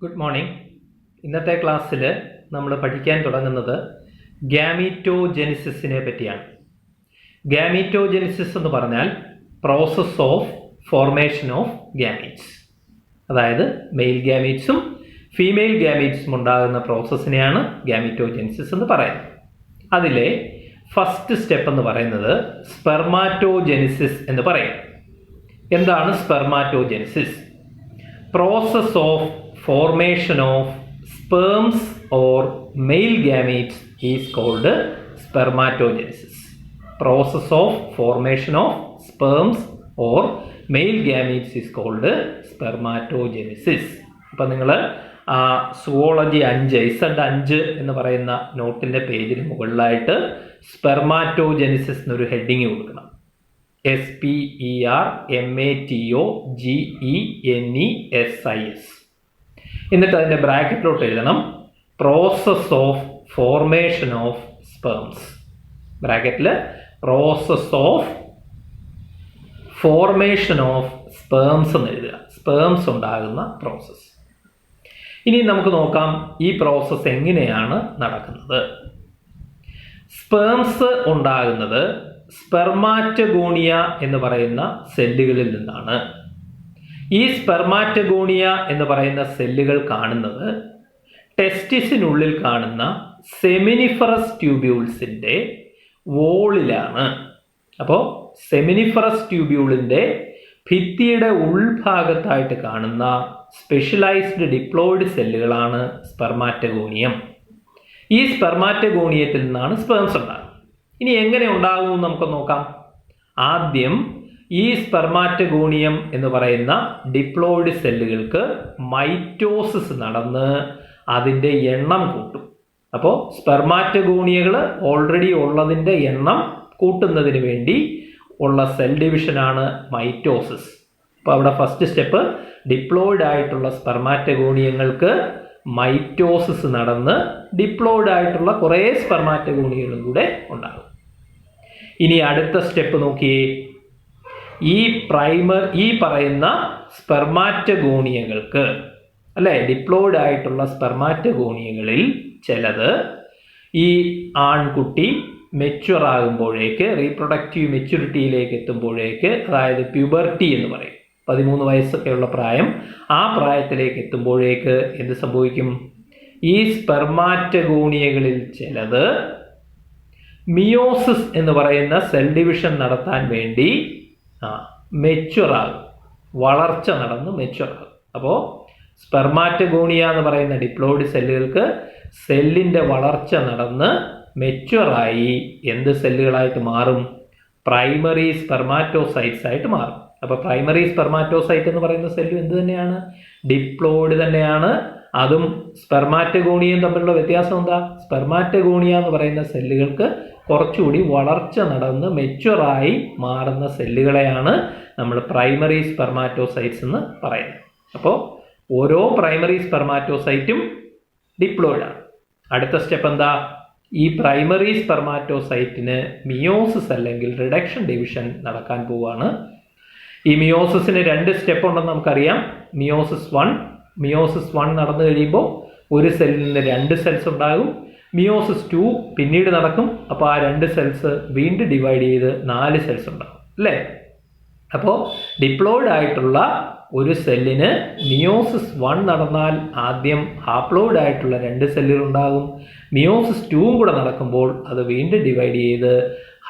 Good morning. ഇന്നത്തെ ക്ലാസ്സിൽ നമ്മൾ പഠിക്കാൻ തുടങ്ങുന്നത് ഗ്യാമീറ്റോജെനിസിസിനെ പറ്റിയാണ്. ഗ്യാമീറ്റോജെനിസിസ് എന്ന് പറഞ്ഞാൽ process of formation of gametes, അതായത് മെയിൽ ഗ്യാമീറ്റ്സും ഫീമെയിൽ ഗ്യാമീറ്റ്സും ഉണ്ടാകുന്ന പ്രോസസ്സിനെയാണ് ഗ്യാമീറ്റോജെനിസിസ് എന്ന് പറയുന്നത്. അതിലെ ഫസ്റ്റ് സ്റ്റെപ്പ് എന്ന് പറയുന്നത് സ്പെർമാറ്റോജെനിസിസ് എന്ന് പറയും. എന്താണ് spermatogenesis? Process of formation of sperms or male gametes is called spermatogenesis. Process of formation of sperms or male gametes is called spermatogenesis. അപ്പോൾ നിങ്ങൾ സുവോളജി 5 Z5 എന്ന് പറയുന്ന നോട്ടിൻ്റെ പേജിന് മുകളിലായിട്ട് സ്പെർമാറ്റോജെനിസിസ് എന്നൊരു ഹെഡിങ് കൊടുക്കണം. SPERMATOGENESIS. എന്നിട്ട് അതിൻ്റെ ബ്രാക്കറ്റിലോട്ട് എഴുതണം process of formation of sperms. ബ്രാക്കറ്റിൽ process of formation of sperms എന്ന് എഴുതുക. സ്പേംസ് ഉണ്ടാകുന്ന പ്രോസസ്സ്. ഇനി നമുക്ക് നോക്കാം ഈ പ്രോസസ്സ് എങ്ങനെയാണ് നടക്കുന്നത്. സ്പേംസ് ഉണ്ടാകുന്നത് സ്പെർമാറ്റഗോണിയ എന്ന് പറയുന്ന സെല്ലുകളിൽ നിന്നാണ്. ഈ സ്പെർമാറ്റഗോണിയ എന്ന് പറയുന്ന സെല്ലുകൾ കാണുന്നത് ടെസ്റ്റിസിനുള്ളിൽ കാണുന്ന സെമിനിഫറസ് ട്യൂബ്യൂൾസിൻ്റെ വോളിലാണ്. അപ്പോൾ സെമിനിഫറസ് ട്യൂബ്യൂളിൻ്റെ ഭിത്തിയുടെ ഉൾഭാഗത്തായിട്ട് കാണുന്ന സ്പെഷ്യലൈസ്ഡ് ഡിപ്ലോയിഡ് സെല്ലുകളാണ് സ്പെർമാറ്റഗോണിയം. ഈ സ്പെർമാറ്റഗോണിയത്തിൽ നിന്നാണ് സ്പേംസ് ഉണ്ടാകുന്നത്. ഇനി എങ്ങനെ ഉണ്ടാകുമെന്ന് നമുക്ക് നോക്കാം. ആദ്യം ഈ സ്പെർമാറ്റഗോണിയം എന്ന് പറയുന്ന ഡിപ്ലോയിഡ് സെല്ലുകൾക്ക് മൈറ്റോസിസ് നടന്ന് അതിൻ്റെ എണ്ണം കൂട്ടും. അപ്പോൾ സ്പെർമാറ്റഗോണിയകൾ ഓൾറെഡി ഉള്ളതിൻ്റെ എണ്ണം കൂട്ടുന്നതിന് വേണ്ടി ഉള്ള സെൽ ഡിവിഷനാണ് മൈറ്റോസിസ്. അപ്പോൾ അവിടെ ഫസ്റ്റ് സ്റ്റെപ്പ് ഡിപ്ലോയിഡ് ആയിട്ടുള്ള സ്പെർമാറ്റഗോണിയങ്ങൾക്ക് മൈറ്റോസിസ് നടന്ന് ഡിപ്ലോയിഡ് ആയിട്ടുള്ള കുറേ സ്പെർമാറ്റഗോണിയകളും കൂടെ ഉണ്ടാകും. ഇനി അടുത്ത സ്റ്റെപ്പ് നോക്കിയേ. ഈ പറയുന്ന സ്പെർമാറ്റഗോണിയകൾക്ക് അല്ലെ, ഡിപ്ലോയിഡ് ആയിട്ടുള്ള സ്പെർമാറ്റഗോണിയകളിൽ ചിലത് ഈ ആൺകുട്ടി മെച്യൂർ ആകുമ്പോഴേക്ക്, റീപ്രൊഡക്റ്റീവ് മെച്യൂരിറ്റിയിലേക്ക് എത്തുമ്പോഴേക്ക്, അതായത് പ്യൂബർട്ടി എന്ന് പറയും, 13 വയസ്സൊക്കെയുള്ള പ്രായം, ആ പ്രായത്തിലേക്ക് എത്തുമ്പോഴേക്ക് എന്ത് സംഭവിക്കും? ഈ സ്പെർമാറ്റഗോണിയകളിൽ ചിലത് മിയോസിസ് എന്ന് പറയുന്ന സെൽ ഡിവിഷൻ നടത്താൻ വേണ്ടി മെച്യൂർ ആകും, വളർച്ച നടന്ന് മെച്യൂർ ആകും. അപ്പോൾ സ്പെർമാറ്റഗോണിയ എന്ന് പറയുന്ന ഡിപ്ലോയിഡ് സെല്ലുകൾക്ക് സെല്ലിൻ്റെ വളർച്ച നടന്ന് മെച്യൂറായി എന്ത് സെല്ലുകളായിട്ട് മാറും? പ്രൈമറി സ്പെർമാറ്റോസൈറ്റ്സ് ആയിട്ട് മാറും. അപ്പോൾ പ്രൈമറി സ്പെർമാറ്റോസൈറ്റ് എന്ന് പറയുന്ന സെല്ലും എന്ത് തന്നെയാണ്? ഡിപ്ലോയിഡ് തന്നെയാണ്. അതും സ്പെർമാറ്റഗോണിയയും തമ്മിലുള്ള വ്യത്യാസം എന്താ? സ്പെർമാറ്റഗോണിയ എന്ന് പറയുന്ന സെല്ലുകൾക്ക് കുറച്ചുകൂടി വളർച്ച നടന്ന് മെച്യൂറായി മാറുന്ന സെല്ലുകളെയാണ് നമ്മൾ പ്രൈമറി സ്പെർമാറ്റോസൈറ്റ്സ് എന്ന് പറയുന്നത്. അപ്പോൾ ഓരോ പ്രൈമറി സ്പെർമാറ്റോസൈറ്റും ഡിപ്ലോയിഡാണ്. അടുത്ത സ്റ്റെപ്പ് എന്താ? ഈ പ്രൈമറി സ്പെർമാറ്റോസൈറ്റിന് മിയോസിസ് അല്ലെങ്കിൽ റിഡക്ഷൻ ഡിവിഷൻ നടക്കാൻ പോവുകയാണ്. ഈ മിയോസിസിന് 2 സ്റ്റെപ്പ് ഉണ്ടെന്ന് നമുക്കറിയാം. മിയോസിസ് 1 നടന്നു കഴിയുമ്പോൾ ഒരു സെല്ലിൽ നിന്ന് 2 സെൽസ് ഉണ്ടാകും. മിയോസിസ് 2 പിന്നീട് നടക്കും. അപ്പോൾ ആ 2 സെൽസ് വീണ്ടും ഡിവൈഡ് ചെയ്ത് 4 സെൽസ് ഉണ്ടാകും അല്ലേ? അപ്പോൾ ഡിപ്ലോയിഡ് ആയിട്ടുള്ള ഒരു സെല്ലിന് മിയോസിസ് 1 നടന്നാൽ ആദ്യം ഹാപ്ലോയിഡ് ആയിട്ടുള്ള 2 സെല്ലുകൾ ഉണ്ടാകും. മിയോസിസ് 2 കൂടെ നടക്കുമ്പോൾ അത് വീണ്ടും ഡിവൈഡ് ചെയ്ത്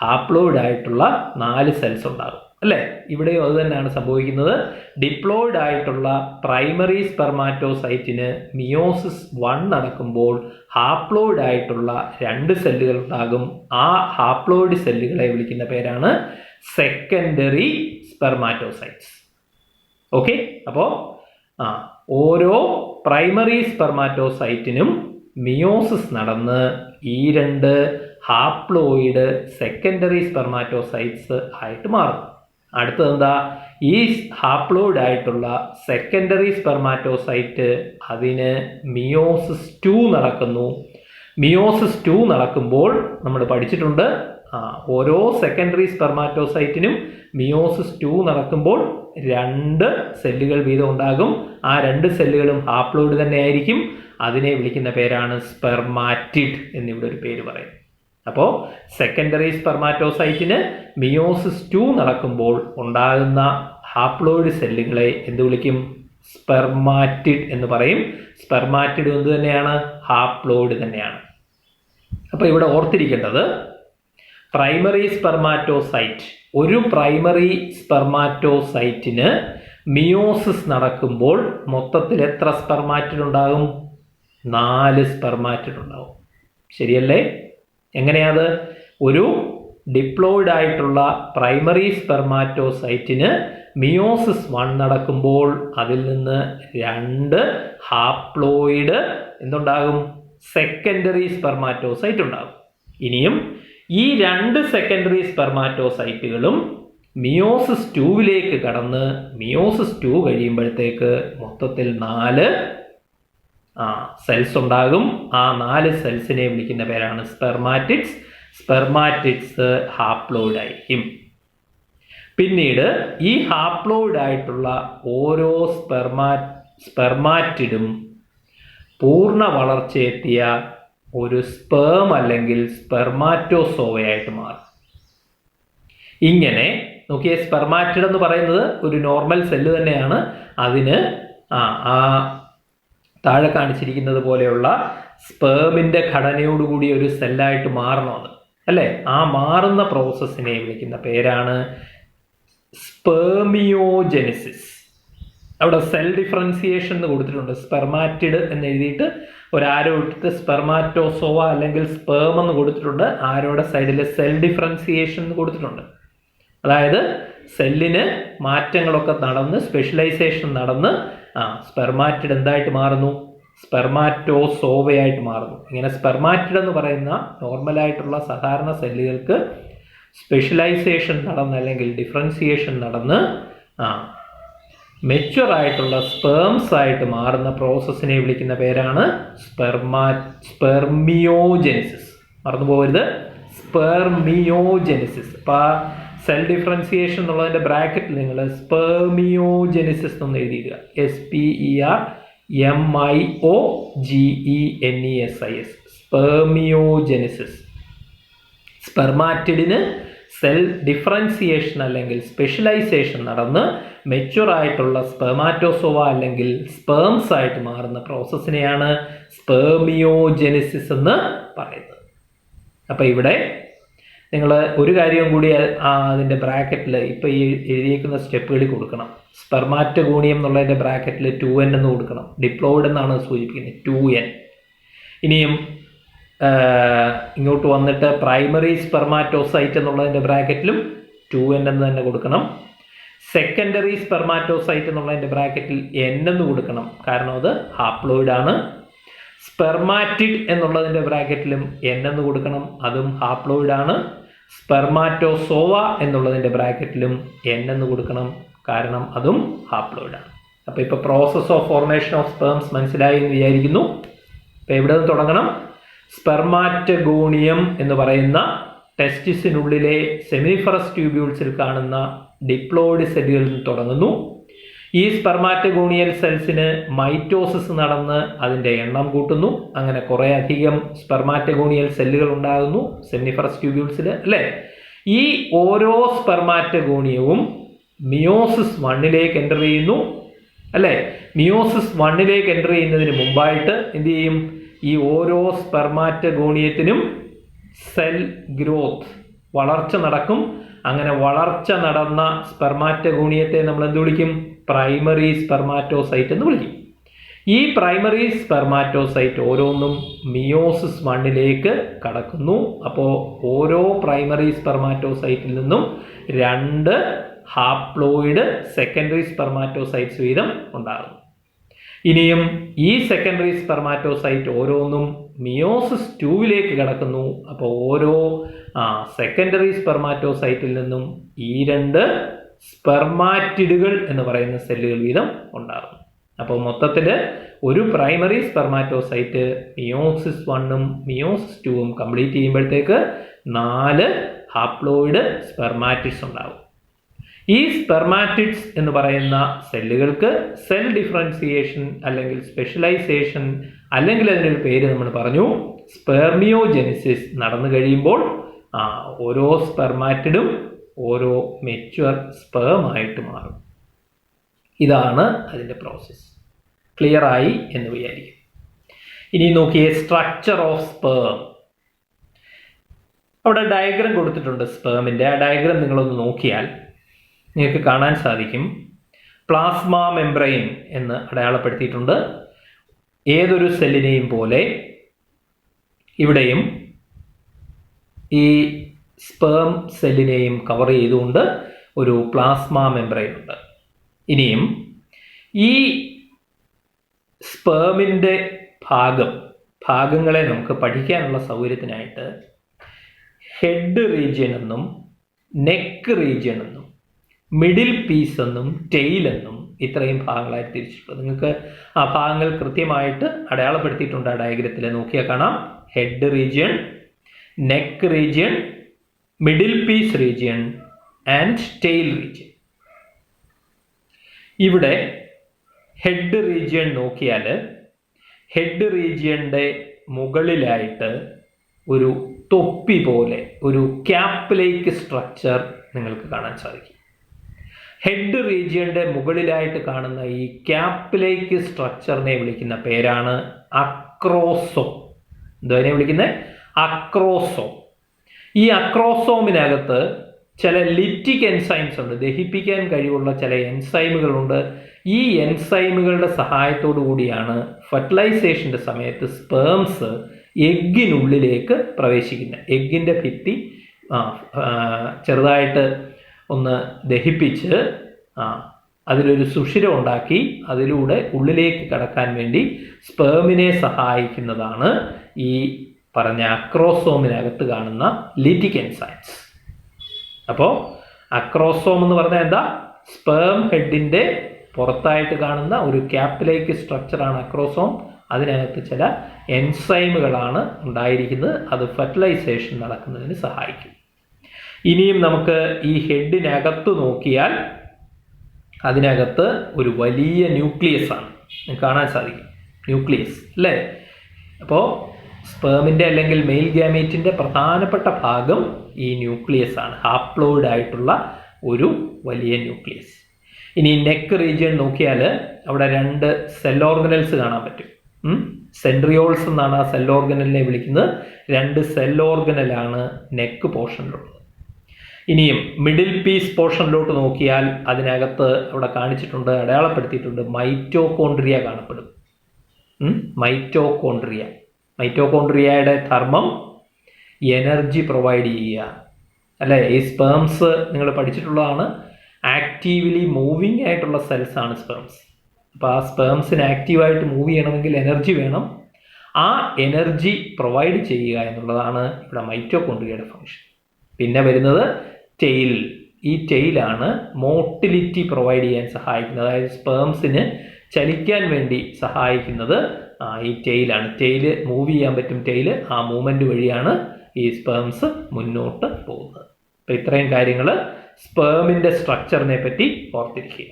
ഹാപ്ലോയിഡ് ആയിട്ടുള്ള 4 സെൽസ് ഉണ്ടാകും അല്ലേ? ഇവിടെയും അത് തന്നെയാണ് സംഭവിക്കുന്നത്. ഡിപ്ലോയിഡ് ആയിട്ടുള്ള പ്രൈമറി സ്പെർമാറ്റോസൈറ്റിന് മിയോസിസ് 1 നടക്കുമ്പോൾ ഹാപ്ലോയിഡ് ആയിട്ടുള്ള 2 സെല്ലുകൾ ഉണ്ടാകും. ആ ഹാപ്ലോയിഡ് സെല്ലുകളെ വിളിക്കുന്ന പേരാണ് സെക്കൻഡറി സ്പെർമാറ്റോസൈറ്റ്സ്. ഓക്കെ, അപ്പോൾ ഓരോ പ്രൈമറി സ്പെർമാറ്റോസൈറ്റിനും മിയോസിസ് നടന്ന് ഈ 2 ഹാപ്ലോയിഡ് സെക്കൻഡറി സ്പെർമാറ്റോസൈറ്റ്സ് ആയിട്ട് മാറും. അടുത്തത് എന്താ? ഈ ഹാപ്ലോയിഡ് ആയിട്ടുള്ള സെക്കൻഡറി സ്പെർമാറ്റോസൈറ്റ് അതിന് മിയോസിസ് 2 നടക്കുന്നു. മിയോസിസ് 2 നടക്കുമ്പോൾ നമ്മൾ പഠിച്ചിട്ടുണ്ട് ഓരോ സെക്കൻഡറി സ്പെർമാറ്റോസൈറ്റിനും മിയോസിസ് 2 നടക്കുമ്പോൾ 2 സെല്ലുകൾ വീതം ഉണ്ടാകും. ആ 2 സെല്ലുകളും ഹാപ്ലോയിഡ് തന്നെ ആയിരിക്കും. അതിനെ വിളിക്കുന്ന പേരാണ് സ്പെർമാറ്റിഡ് എന്നിവിടെ ഒരു പേര് പറയും. അപ്പോൾ സെക്കൻഡറി സ്പെർമാറ്റോസൈറ്റിന് മിയോസിസ് 2 നടക്കുമ്പോൾ ഉണ്ടാകുന്ന ഹാപ്ലോയിഡ് സെല്ലുകളെ എന്ത് വിളിക്കും? സ്പെർമാറ്റിഡ് എന്ന് പറയും. സ്പെർമാറ്റിഡ് എന്ത് തന്നെയാണ്? ഹാപ്ലോയിഡ് തന്നെയാണ്. അപ്പോൾ ഇവിടെ ഓർത്തിരിക്കേണ്ടത്, പ്രൈമറി സ്പെർമാറ്റോസൈറ്റ്, ഒരു പ്രൈമറി സ്പെർമാറ്റോസൈറ്റിന് മിയോസിസ് നടക്കുമ്പോൾ മൊത്തത്തിൽ എത്ര സ്പെർമാറ്റിഡ് ഉണ്ടാകും? 4 സ്പെർമാറ്റിഡ് ഉണ്ടാകും. ശരിയല്ലേ? എങ്ങനെയാത്? ഒരു ഡിപ്ലോയിഡ് ആയിട്ടുള്ള പ്രൈമറി സ്പെർമാറ്റോസൈറ്റിന് മിയോസിസ് 1 നടക്കുമ്പോൾ അതിൽ നിന്ന് 2 ഹാപ്ലോയിഡ് എന്തുണ്ടാകും? സെക്കൻഡറി സ്പെർമാറ്റോസൈറ്റ് ഉണ്ടാകും. ഇനിയും ഈ 2 സെക്കൻഡറി സ്പെർമാറ്റോസൈറ്റുകളും മിയോസിസ് 2 കടന്ന് മിയോസിസ് 2 കഴിയുമ്പോഴത്തേക്ക് മൊത്തത്തിൽ 4 സെൽസ് ഉണ്ടാകും. ആ 4 സെൽസിനെ വിളിക്കുന്ന പേരാണ് സ്പെർമാറ്റിഡ്സ്. സ്പെർമാറ്റിഡ്സ് ഹാപ്ലോയിഡ് ആയിരിക്കും. പിന്നീട് ഈ ഹാപ്ലോയിഡ് ആയിട്ടുള്ള ഓരോ സ്പെർമാറ്റിഡും പൂർണ്ണ വളർച്ചയെത്തിയ ഒരു സ്പേം അല്ലെങ്കിൽ സ്പെർമാറ്റോസോവയായിട്ട് മാറും. ഇങ്ങനെ നോക്കിയേ, സ്പെർമാറ്റിഡ് എന്ന് പറയുന്നത് ഒരു നോർമൽ സെല്ല് തന്നെയാണ്. അതിന് താഴെ കാണിച്ചിരിക്കുന്നത് പോലെയുള്ള സ്പേമിന്റെ ഘടനയോടുകൂടി ഒരു സെല്ലായിട്ട് മാറണം അല്ലേ? ആ മാറുന്ന പ്രോസസ്സിനെ വിളിക്കുന്ന പേരാണ് സ്പെർമിയോജെനിസിസ്. അവിടെ സെൽ ഡിഫറൻസിയേഷൻ എന്ന് കൊടുത്തിട്ടുണ്ട്. സ്പെർമാറ്റിഡ് എന്ന് എഴുതിയിട്ട് ഒരാരോ ഇട്ടിട്ട് സ്പെർമാറ്റോസോവ അല്ലെങ്കിൽ സ്പേം എന്ന് കൊടുത്തിട്ടുണ്ട്. ആരോടെ സൈഡിൽ സെൽ ഡിഫറൻസിയേഷൻ എന്ന് കൊടുത്തിട്ടുണ്ട്. അതായത് സെല്ലിന് മാറ്റങ്ങളൊക്കെ നടന്ന് സ്പെഷ്യലൈസേഷൻ നടന്ന് സ്പെർമാറ്റിഡ് എന്തായിട്ട് മാറുന്നു? സ്പെർമാറ്റോസോവയായിട്ട് മാറുന്നു. ഇങ്ങനെ സ്പെർമാറ്റിഡ് എന്ന് പറയുന്ന നോർമലായിട്ടുള്ള സാധാരണ സെല്ലുകൾക്ക് സ്പെഷ്യലൈസേഷൻ നടന്ന് അല്ലെങ്കിൽ ഡിഫറൻസിയേഷൻ നടന്ന് മെച്യൂർ ആയിട്ടുള്ള സ്പേംസ് ആയിട്ട് മാറുന്ന പ്രോസസ്സിനെ വിളിക്കുന്ന പേരാണ് സ്പെർമിയോജെനിസിസ്. മറന്നു പോകരുത്, സ്പെർമിയോജെനിസിസ്. അപ്പോൾ സെൽ ഡിഫറൻസിയേഷൻ എന്നുള്ളതിൻ്റെ ബ്രാക്കറ്റിൽ നിങ്ങൾ സ്പെർമിയോജെനിസിസ് എന്ന് എഴുതിയിടുക. SPERMIOGENESIS. സ്പെർമിയോജെനിസിസ്. സ്പെർമാറ്റിഡിന് സെൽ ഡിഫറൻസിയേഷൻ അല്ലെങ്കിൽ സ്പെഷ്യലൈസേഷൻ നടന്ന് മെച്യൂർ ആയിട്ടുള്ള സ്പെർമാറ്റോസോവ അല്ലെങ്കിൽ സ്പേംസ് ആയിട്ട് മാറുന്ന പ്രോസസ്സിനെയാണ് സ്പെർമിയോജെനിസിസ് എന്ന് പറയുന്നത്. അപ്പം ഇവിടെ നിങ്ങൾ ഒരു കാര്യം കൂടി അതിൻ്റെ ബ്രാക്കറ്റിൽ ഇപ്പോൾ ഈ എഴുതിയേക്കുന്ന സ്റ്റെപ്പുകളിൽ കൊടുക്കണം. സ്പെർമാറ്റഗോണിയം എന്നുള്ളതിൻ്റെ ബ്രാക്കറ്റിൽ 2N എന്ന് കൊടുക്കണം. ഡിപ്ലോയിഡ് എന്നാണ് സൂചിപ്പിക്കുന്നത്, 2N. ഇനിയും ഇങ്ങോട്ട് വന്നിട്ട് പ്രൈമറി സ്പെർമാറ്റോസൈറ്റ് എന്നുള്ളതിൻ്റെ ബ്രാക്കറ്റിലും 2N എന്ന് തന്നെ കൊടുക്കണം. സെക്കൻഡറി സ്പെർമാറ്റോസൈറ്റ് എന്നുള്ളതിൻ്റെ ബ്രാക്കറ്റിൽ N എന്ന് കൊടുക്കണം, കാരണം അത് ഹാപ്ലോയിഡ് ആണ്. സ്പെർമാറ്റിഡ് എന്നുള്ളതിൻ്റെ ബ്രാക്കറ്റിലും N എന്ന് കൊടുക്കണം, അതും ഹാപ്ലോയിഡ് ആണ്. സ്പെർമാറ്റോസോവ എന്നുള്ളതിൻ്റെ ബ്രാക്കറ്റിലും N എന്ന് കൊടുക്കണം, കാരണം അതും ഹാപ്ലോയിഡ് ആണ്. അപ്പോൾ ഇപ്പോൾ process of formation of sperms മനസ്സിലായി എന്ന് വിചാരിക്കുന്നു. അപ്പോൾ എവിടെ നിന്ന് തുടങ്ങണം? സ്പെർമാറ്റഗോണിയം എന്ന് പറയുന്ന ടെസ്റ്റിസിനുള്ളിലെ സെമിനിഫറസ് ട്യൂബ്യൂൾസിൽ കാണുന്ന ഡിപ്ലോയിഡ് സെല്ലുകളിൽ നിന്ന് തുടങ്ങുന്നു. ഈ സ്പെർമാറ്റഗോണിയൽ സെൽസിന് മൈറ്റോസിസ് നടന്ന് അതിൻ്റെ എണ്ണം കൂട്ടുന്നു. അങ്ങനെ കുറേ അധികം സ്പെർമാറ്റഗോണിയൽ സെല്ലുകൾ ഉണ്ടാകുന്നു സെമിനിഫറസ് ട്യൂബ്യൂൾസിൽ, അല്ലേ? ഈ ഓരോ സ്പെർമാറ്റഗോണിയവും മിയോസിസ് 1 എൻ്റർ ചെയ്യുന്നു, അല്ലേ? മിയോസിസ് 1 എൻ്റർ ചെയ്യുന്നതിന് മുമ്പായിട്ട് എന്ത് ചെയ്യും? ഈ ഓരോ സ്പെർമാറ്റഗോണിയത്തിനും സെൽ ഗ്രോത്ത്, വളർച്ച നടക്കും. അങ്ങനെ വളർച്ച നടന്ന സ്പെർമാറ്റഗോണിയത്തെ നമ്മൾ എന്ത് വിളിക്കും? പ്രൈമറി സ്പെർമാറ്റോസൈറ്റ് എന്ന് വിളിക്കും. ഈ പ്രൈമറി സ്പെർമാറ്റോസൈറ്റ് ഓരോന്നും മിയോസിസ് 1 കടക്കുന്നു. അപ്പോൾ ഓരോ പ്രൈമറി സ്പെർമാറ്റോസൈറ്റിൽ നിന്നും 2 ഹാപ്ലോയിഡ് സെക്കൻഡറി സ്പെർമാറ്റോസൈറ്റ്സ് വീതം ഉണ്ടാകുന്നു. ഇനിയും ഈ സെക്കൻഡറി സ്പെർമാറ്റോസൈറ്റ് ഓരോന്നും മിയോസിസ് 2 കടക്കുന്നു. അപ്പോൾ ഓരോ സെക്കൻഡറി സ്പെർമാറ്റോസൈറ്റിൽ നിന്നും ഈ 2 സ്പെർമാറ്റിഡുകൾ എന്ന് പറയുന്ന സെല്ലുകൾ വീതം ഉണ്ടാകും. അപ്പോൾ മൊത്തത്തിൽ ഒരു പ്രൈമറി സ്പെർമാറ്റോസൈറ്റ് മിയോസിസ് 1ഉം മിയോസിസ് 2ഉം കംപ്ലീറ്റ് ചെയ്യുമ്പോഴത്തേക്ക് 4 ഹാപ്ലോയിഡ് സ്പെർമാറ്റിഡ്സ് ഉണ്ടാകും. ഈ സ്പെർമാറ്റിഡ്സ് എന്ന് പറയുന്ന സെല്ലുകൾക്ക് സെൽ ഡിഫറൻസിയേഷൻ അല്ലെങ്കിൽ സ്പെഷ്യലൈസേഷൻ അല്ലെങ്കിൽ അതിനൊരു പേര് നമ്മൾ പറഞ്ഞു സ്പെർമിയോജെനിസിസ് നടന്നു കഴിയുമ്പോൾ ഓരോ സ്പെർമാറ്റിഡും ഓരോ മെച്വർ സ്പേമായിട്ട് മാറും. ഇതാണ് അതിൻ്റെ പ്രോസസ്സ്. ക്ലിയർ ആയി എന്ന് വിചാരിക്കും. ഇനി നോക്കിയേ സ്ട്രക്ചർ ഓഫ് സ്പേം. അവിടെ ഡയഗ്രം കൊടുത്തിട്ടുണ്ട് സ്പേമിൻ്റെ. ആ ഡയഗ്രം നിങ്ങളൊന്ന് നോക്കിയാൽ നിങ്ങൾക്ക് കാണാൻ സാധിക്കും. പ്ലാസ്മ മെംബ്രെയിൻ എന്ന് അടയാളപ്പെടുത്തിയിട്ടുണ്ട്. ഏതൊരു സെല്ലിനെയും പോലെ ഇവിടെയും ഈ സ്പേം സെല്ലിനെയും കവർ ചെയ്തുകൊണ്ട് ഒരു പ്ലാസ്മ മെംബ്രെയിൻ ഉണ്ട്. ഇനിയും ഈ സ്പേമിൻ്റെ ഭാഗങ്ങളെ നമുക്ക് പഠിക്കാനുള്ള സൗകര്യത്തിനായിട്ട് ഹെഡ് റീജിയൻ എന്നും നെക്ക് റീജിയൻ എന്നും മിഡിൽ പീസ് എന്നും ടെയിൽ എന്നും ഇത്രയും ഭാഗങ്ങളായി തിരിച്ചിട്ടുള്ളത്. നിങ്ങൾക്ക് ആ ഭാഗങ്ങൾ കൃത്യമായിട്ട് അടയാളപ്പെടുത്തിയിട്ടുണ്ട്. ആ ഡയഗ്രത്തിൽ നോക്കിയാൽ കാണാം. Head region, neck region, middle piece region and tail region. ഇവിടെ ഹെഡ് റീജിയൻ നോക്കിയാൽ ഹെഡ് റീജിയൻ്റെ മുകളിലായിട്ട് ഒരു തൊപ്പി പോലെ ഒരു ക്യാപ്പ് ലൈക്ക് സ്ട്രക്ചർ നിങ്ങൾക്ക് കാണാൻ സാധിക്കും. ഹെഡ് റീജിയന്റെ മുകളിലായിട്ട് കാണുന്ന ഈ ക്യാപ്പ് ലൈക്ക് സ്ട്രക്ചറിനെ വിളിക്കുന്ന പേരാണ് അക്രോസോം. എന്തതിനെ വിളിക്കുന്നത്? അക്രോസോം. ഈ അക്രോസോമിനകത്ത് ചില ലിറ്റിക് എൻസൈംസ് ഉണ്ട്. ദഹിപ്പിക്കാൻ കഴിവുള്ള ചില എൻസൈമുകളുണ്ട്. ഈ എൻസൈമുകളുടെ സഹായത്തോടു കൂടിയാണ് ഫെർട്ടിലൈസേഷൻ്റെ സമയത്ത് സ്പേംസ് എഗ്ഗിനുള്ളിലേക്ക് പ്രവേശിക്കുന്നത്. എഗ്ഗിൻ്റെ ഭിത്തി ചെറുതായിട്ട് ഒന്ന് ദഹിപ്പിച്ച് അതിലൊരു സുഷിരം ഉണ്ടാക്കി അതിലൂടെ ഉള്ളിലേക്ക് കടക്കാൻ വേണ്ടി സ്പേമിനെ സഹായിക്കുന്നതാണ് ഈ പറഞ്ഞ അക്രോസോമിനകത്ത് കാണുന്ന ലിറ്റിക് എൻസൈംസ്. അപ്പോൾ അക്രോസോം എന്ന് പറഞ്ഞാൽ എന്താ? സ്പേം ഹെഡിൻ്റെ പുറത്തായിട്ട് കാണുന്ന ഒരു ക്യാപ്പിലേക്ക് സ്ട്രക്ചറാണ് അക്രോസോം. അതിനകത്ത് ചില എൻസൈമുകളാണ് ഉണ്ടായിരിക്കുന്നത്. അത് ഫെർട്ടിലൈസേഷൻ നടക്കുന്നതിന് സഹായിക്കും. ഇനിയും നമുക്ക് ഈ ഹെഡിനകത്ത് നോക്കിയാൽ അതിനകത്ത് ഒരു വലിയ ന്യൂക്ലിയസ് ആണ് കാണാൻ സാധിക്കും. ന്യൂക്ലിയസ് അല്ലേ? അപ്പോൾ സ്പേമിൻ്റെ അല്ലെങ്കിൽ മെയിൽ ഗാമീറ്റിൻ്റെ പ്രധാനപ്പെട്ട ഭാഗം ഈ ന്യൂക്ലിയസ് ആണ്. ഹാപ്ലോയിഡ് ആയിട്ടുള്ള ഒരു വലിയ ന്യൂക്ലിയസ്. ഇനി നെക്ക് റീജിയൻ നോക്കിയാൽ അവിടെ 2 സെൽ ഓർഗനൽസ് കാണാൻ പറ്റും. സെൻട്രിയോൾസ് എന്നാണ് ആ സെൽ ഓർഗനലിനെ വിളിക്കുന്നത്. 2 സെൽ ഓർഗനലാണ് നെക്ക് പോർഷനിലുള്ളത്. ഇനിയും മിഡിൽ പീസ് പോർഷനിലോട്ട് നോക്കിയാൽ അതിനകത്ത് അവിടെ കാണിച്ചിട്ടുണ്ട്, അടയാളപ്പെടുത്തിയിട്ടുണ്ട്, മൈറ്റോകോൺട്രിയ കാണപ്പെടും. മൈറ്റോകോൺട്രിയയുടെ ധർമ്മം എനർജി പ്രൊവൈഡ് ചെയ്യുക അല്ലേ? ഈ സ്പേംസ് നിങ്ങൾ പഠിച്ചിട്ടുള്ളതാണ്. ആക്റ്റീവ്ലി മൂവിങ് ആയിട്ടുള്ള സെൽസ് ആണ് സ്പേംസ്. അപ്പോൾ ആ സ്പേംസിന് ആക്റ്റീവായിട്ട് മൂവ് ചെയ്യണമെങ്കിൽ എനർജി വേണം. ആ എനർജി പ്രൊവൈഡ് ചെയ്യുക എന്നുള്ളതാണ് ഇവിടെ മൈറ്റോകോൺട്രിയയുടെ ഫംഗ്ഷൻ. പിന്നെ വരുന്നത് ടെയിൽ. ഈ ടെയിലാണ് മോട്ടിലിറ്റി പ്രൊവൈഡ് ചെയ്യാൻ സഹായിക്കുന്നത്. അതായത് സ്പേംസിന് ചലിക്കാൻ വേണ്ടി സഹായിക്കുന്നത് ഈ ടെയിലാണ്. ടെയില് മൂവ് ചെയ്യാൻ പറ്റും. ടെയില് ആ മൂവ്മെന്റ് വഴിയാണ് ഈ സ്പേംസ് മുന്നോട്ട് പോകുന്നത്. അപ്പോൾ ഇത്രയും കാര്യങ്ങൾ സ്പേമിൻ്റെ സ്ട്രക്ചറിനെ പറ്റി ഓർത്തിരിക്കുക.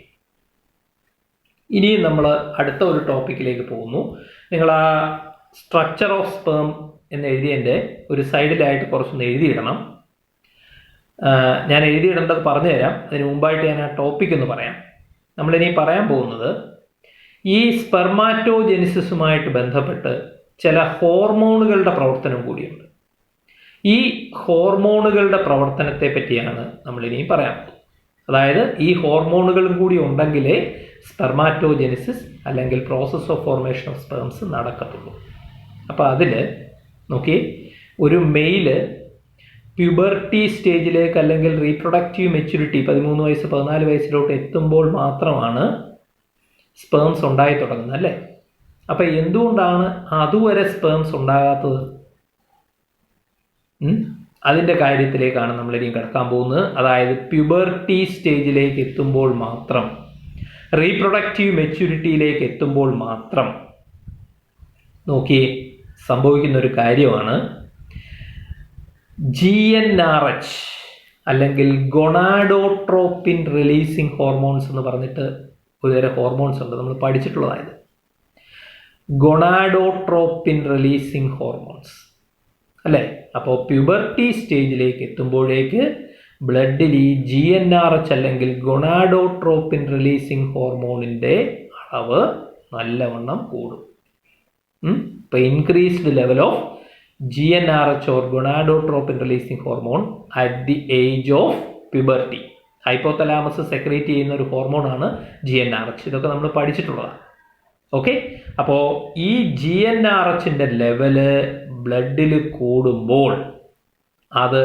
ഇനിയും നമ്മൾ അടുത്ത ഒരു ടോപ്പിക്കിലേക്ക് പോകുന്നു. നിങ്ങൾ ആ സ്ട്രക്ചർ ഓഫ് സ്പേം എന്ന് എഴുതിയതിൻ്റെ ഒരു സൈഡിലായിട്ട് കുറച്ചൊന്ന് എഴുതിയിടണം. ഞാൻ എഴുതിയിടേണ്ടത് പറഞ്ഞു തരാം. അതിന് മുമ്പായിട്ട് ഞാൻ ആ ടോപ്പിക് ഒന്ന് പറയാം. നമ്മളിനി പറയാൻ പോകുന്നത് ഈ സ്പെർമാറ്റോജെനിസിസുമായിട്ട് ബന്ധപ്പെട്ട് ചില ഹോർമോണുകളുടെ പ്രവർത്തനം കൂടിയുണ്ട്. ഈ ഹോർമോണുകളുടെ പ്രവർത്തനത്തെ പറ്റിയാണ് നമ്മളിനി പറയാൻ പോകുന്നത്. അതായത് ഈ ഹോർമോണുകളും കൂടി ഉണ്ടെങ്കിലേ സ്പെർമാറ്റോജെനിസിസ് അല്ലെങ്കിൽ process of formation of sperms നടക്കത്തുള്ളൂ. അപ്പോൾ അതിൽ നോക്കി, ഒരു മെയില് പ്യൂബർട്ടി സ്റ്റേജിലേക്ക് അല്ലെങ്കിൽ റീപ്രൊഡക്റ്റീവ് മെച്യൂരിറ്റി 13 വയസ്സ് 14 വയസ്സിലോട്ട് എത്തുമ്പോൾ മാത്രമാണ് സ്പേംസ് ഉണ്ടായി തുടങ്ങുന്നത് അല്ലേ? അപ്പം എന്തുകൊണ്ടാണ് അതുവരെ സ്പേംസ് ഉണ്ടാകാത്തത്? അതിൻ്റെ കാര്യത്തിലേക്കാണ് നമ്മളിനി കിടക്കാൻ പോകുന്നത്. അതായത് പ്യൂബർട്ടി സ്റ്റേജിലേക്ക് എത്തുമ്പോൾ മാത്രം, റീപ്രൊഡക്റ്റീവ് മെച്യൂരിറ്റിയിലേക്ക് എത്തുമ്പോൾ മാത്രം നോക്കി സംഭവിക്കുന്ന ഒരു കാര്യമാണ് GnRH അല്ലെങ്കിൽ ഗൊണാഡോട്രോപ്പിൻ റിലീസിങ് ഹോർമോൺസ് എന്ന് പറഞ്ഞിട്ട് ഒരുതരം ഹോർമോൺസ് ഉണ്ട്, നമ്മൾ പഠിച്ചിട്ടുള്ളതായത്. ഗൊണാഡോട്രോപ്പിൻ റിലീസിങ് ഹോർമോൺസ് അല്ലേ. അപ്പോൾ പ്യൂബർട്ടി സ്റ്റേജിലേക്ക് എത്തുമ്പോഴേക്ക് ബ്ലഡിൽ ഈ GnRH അല്ലെങ്കിൽ ഗൊണാഡോട്രോപ്പിൻ റിലീസിങ് ഹോർമോണിൻ്റെ അളവ് നല്ലവണ്ണം കൂടും. ഇപ്പോൾ increased level of GnRH or gonadotropin releasing hormone at the age of puberty. Hypothalamus secrete ചെയ്യുന്ന ഒരു ഹോർമോണാണ് GnRH. ഇതൊക്കെ നമ്മൾ പഠിച്ചിട്ടുള്ളതാണ്. ഓക്കെ, അപ്പോൾ ഈ GnRHന്റെ ലെവല് ബ്ലഡിൽ കൂടുമ്പോൾ അത്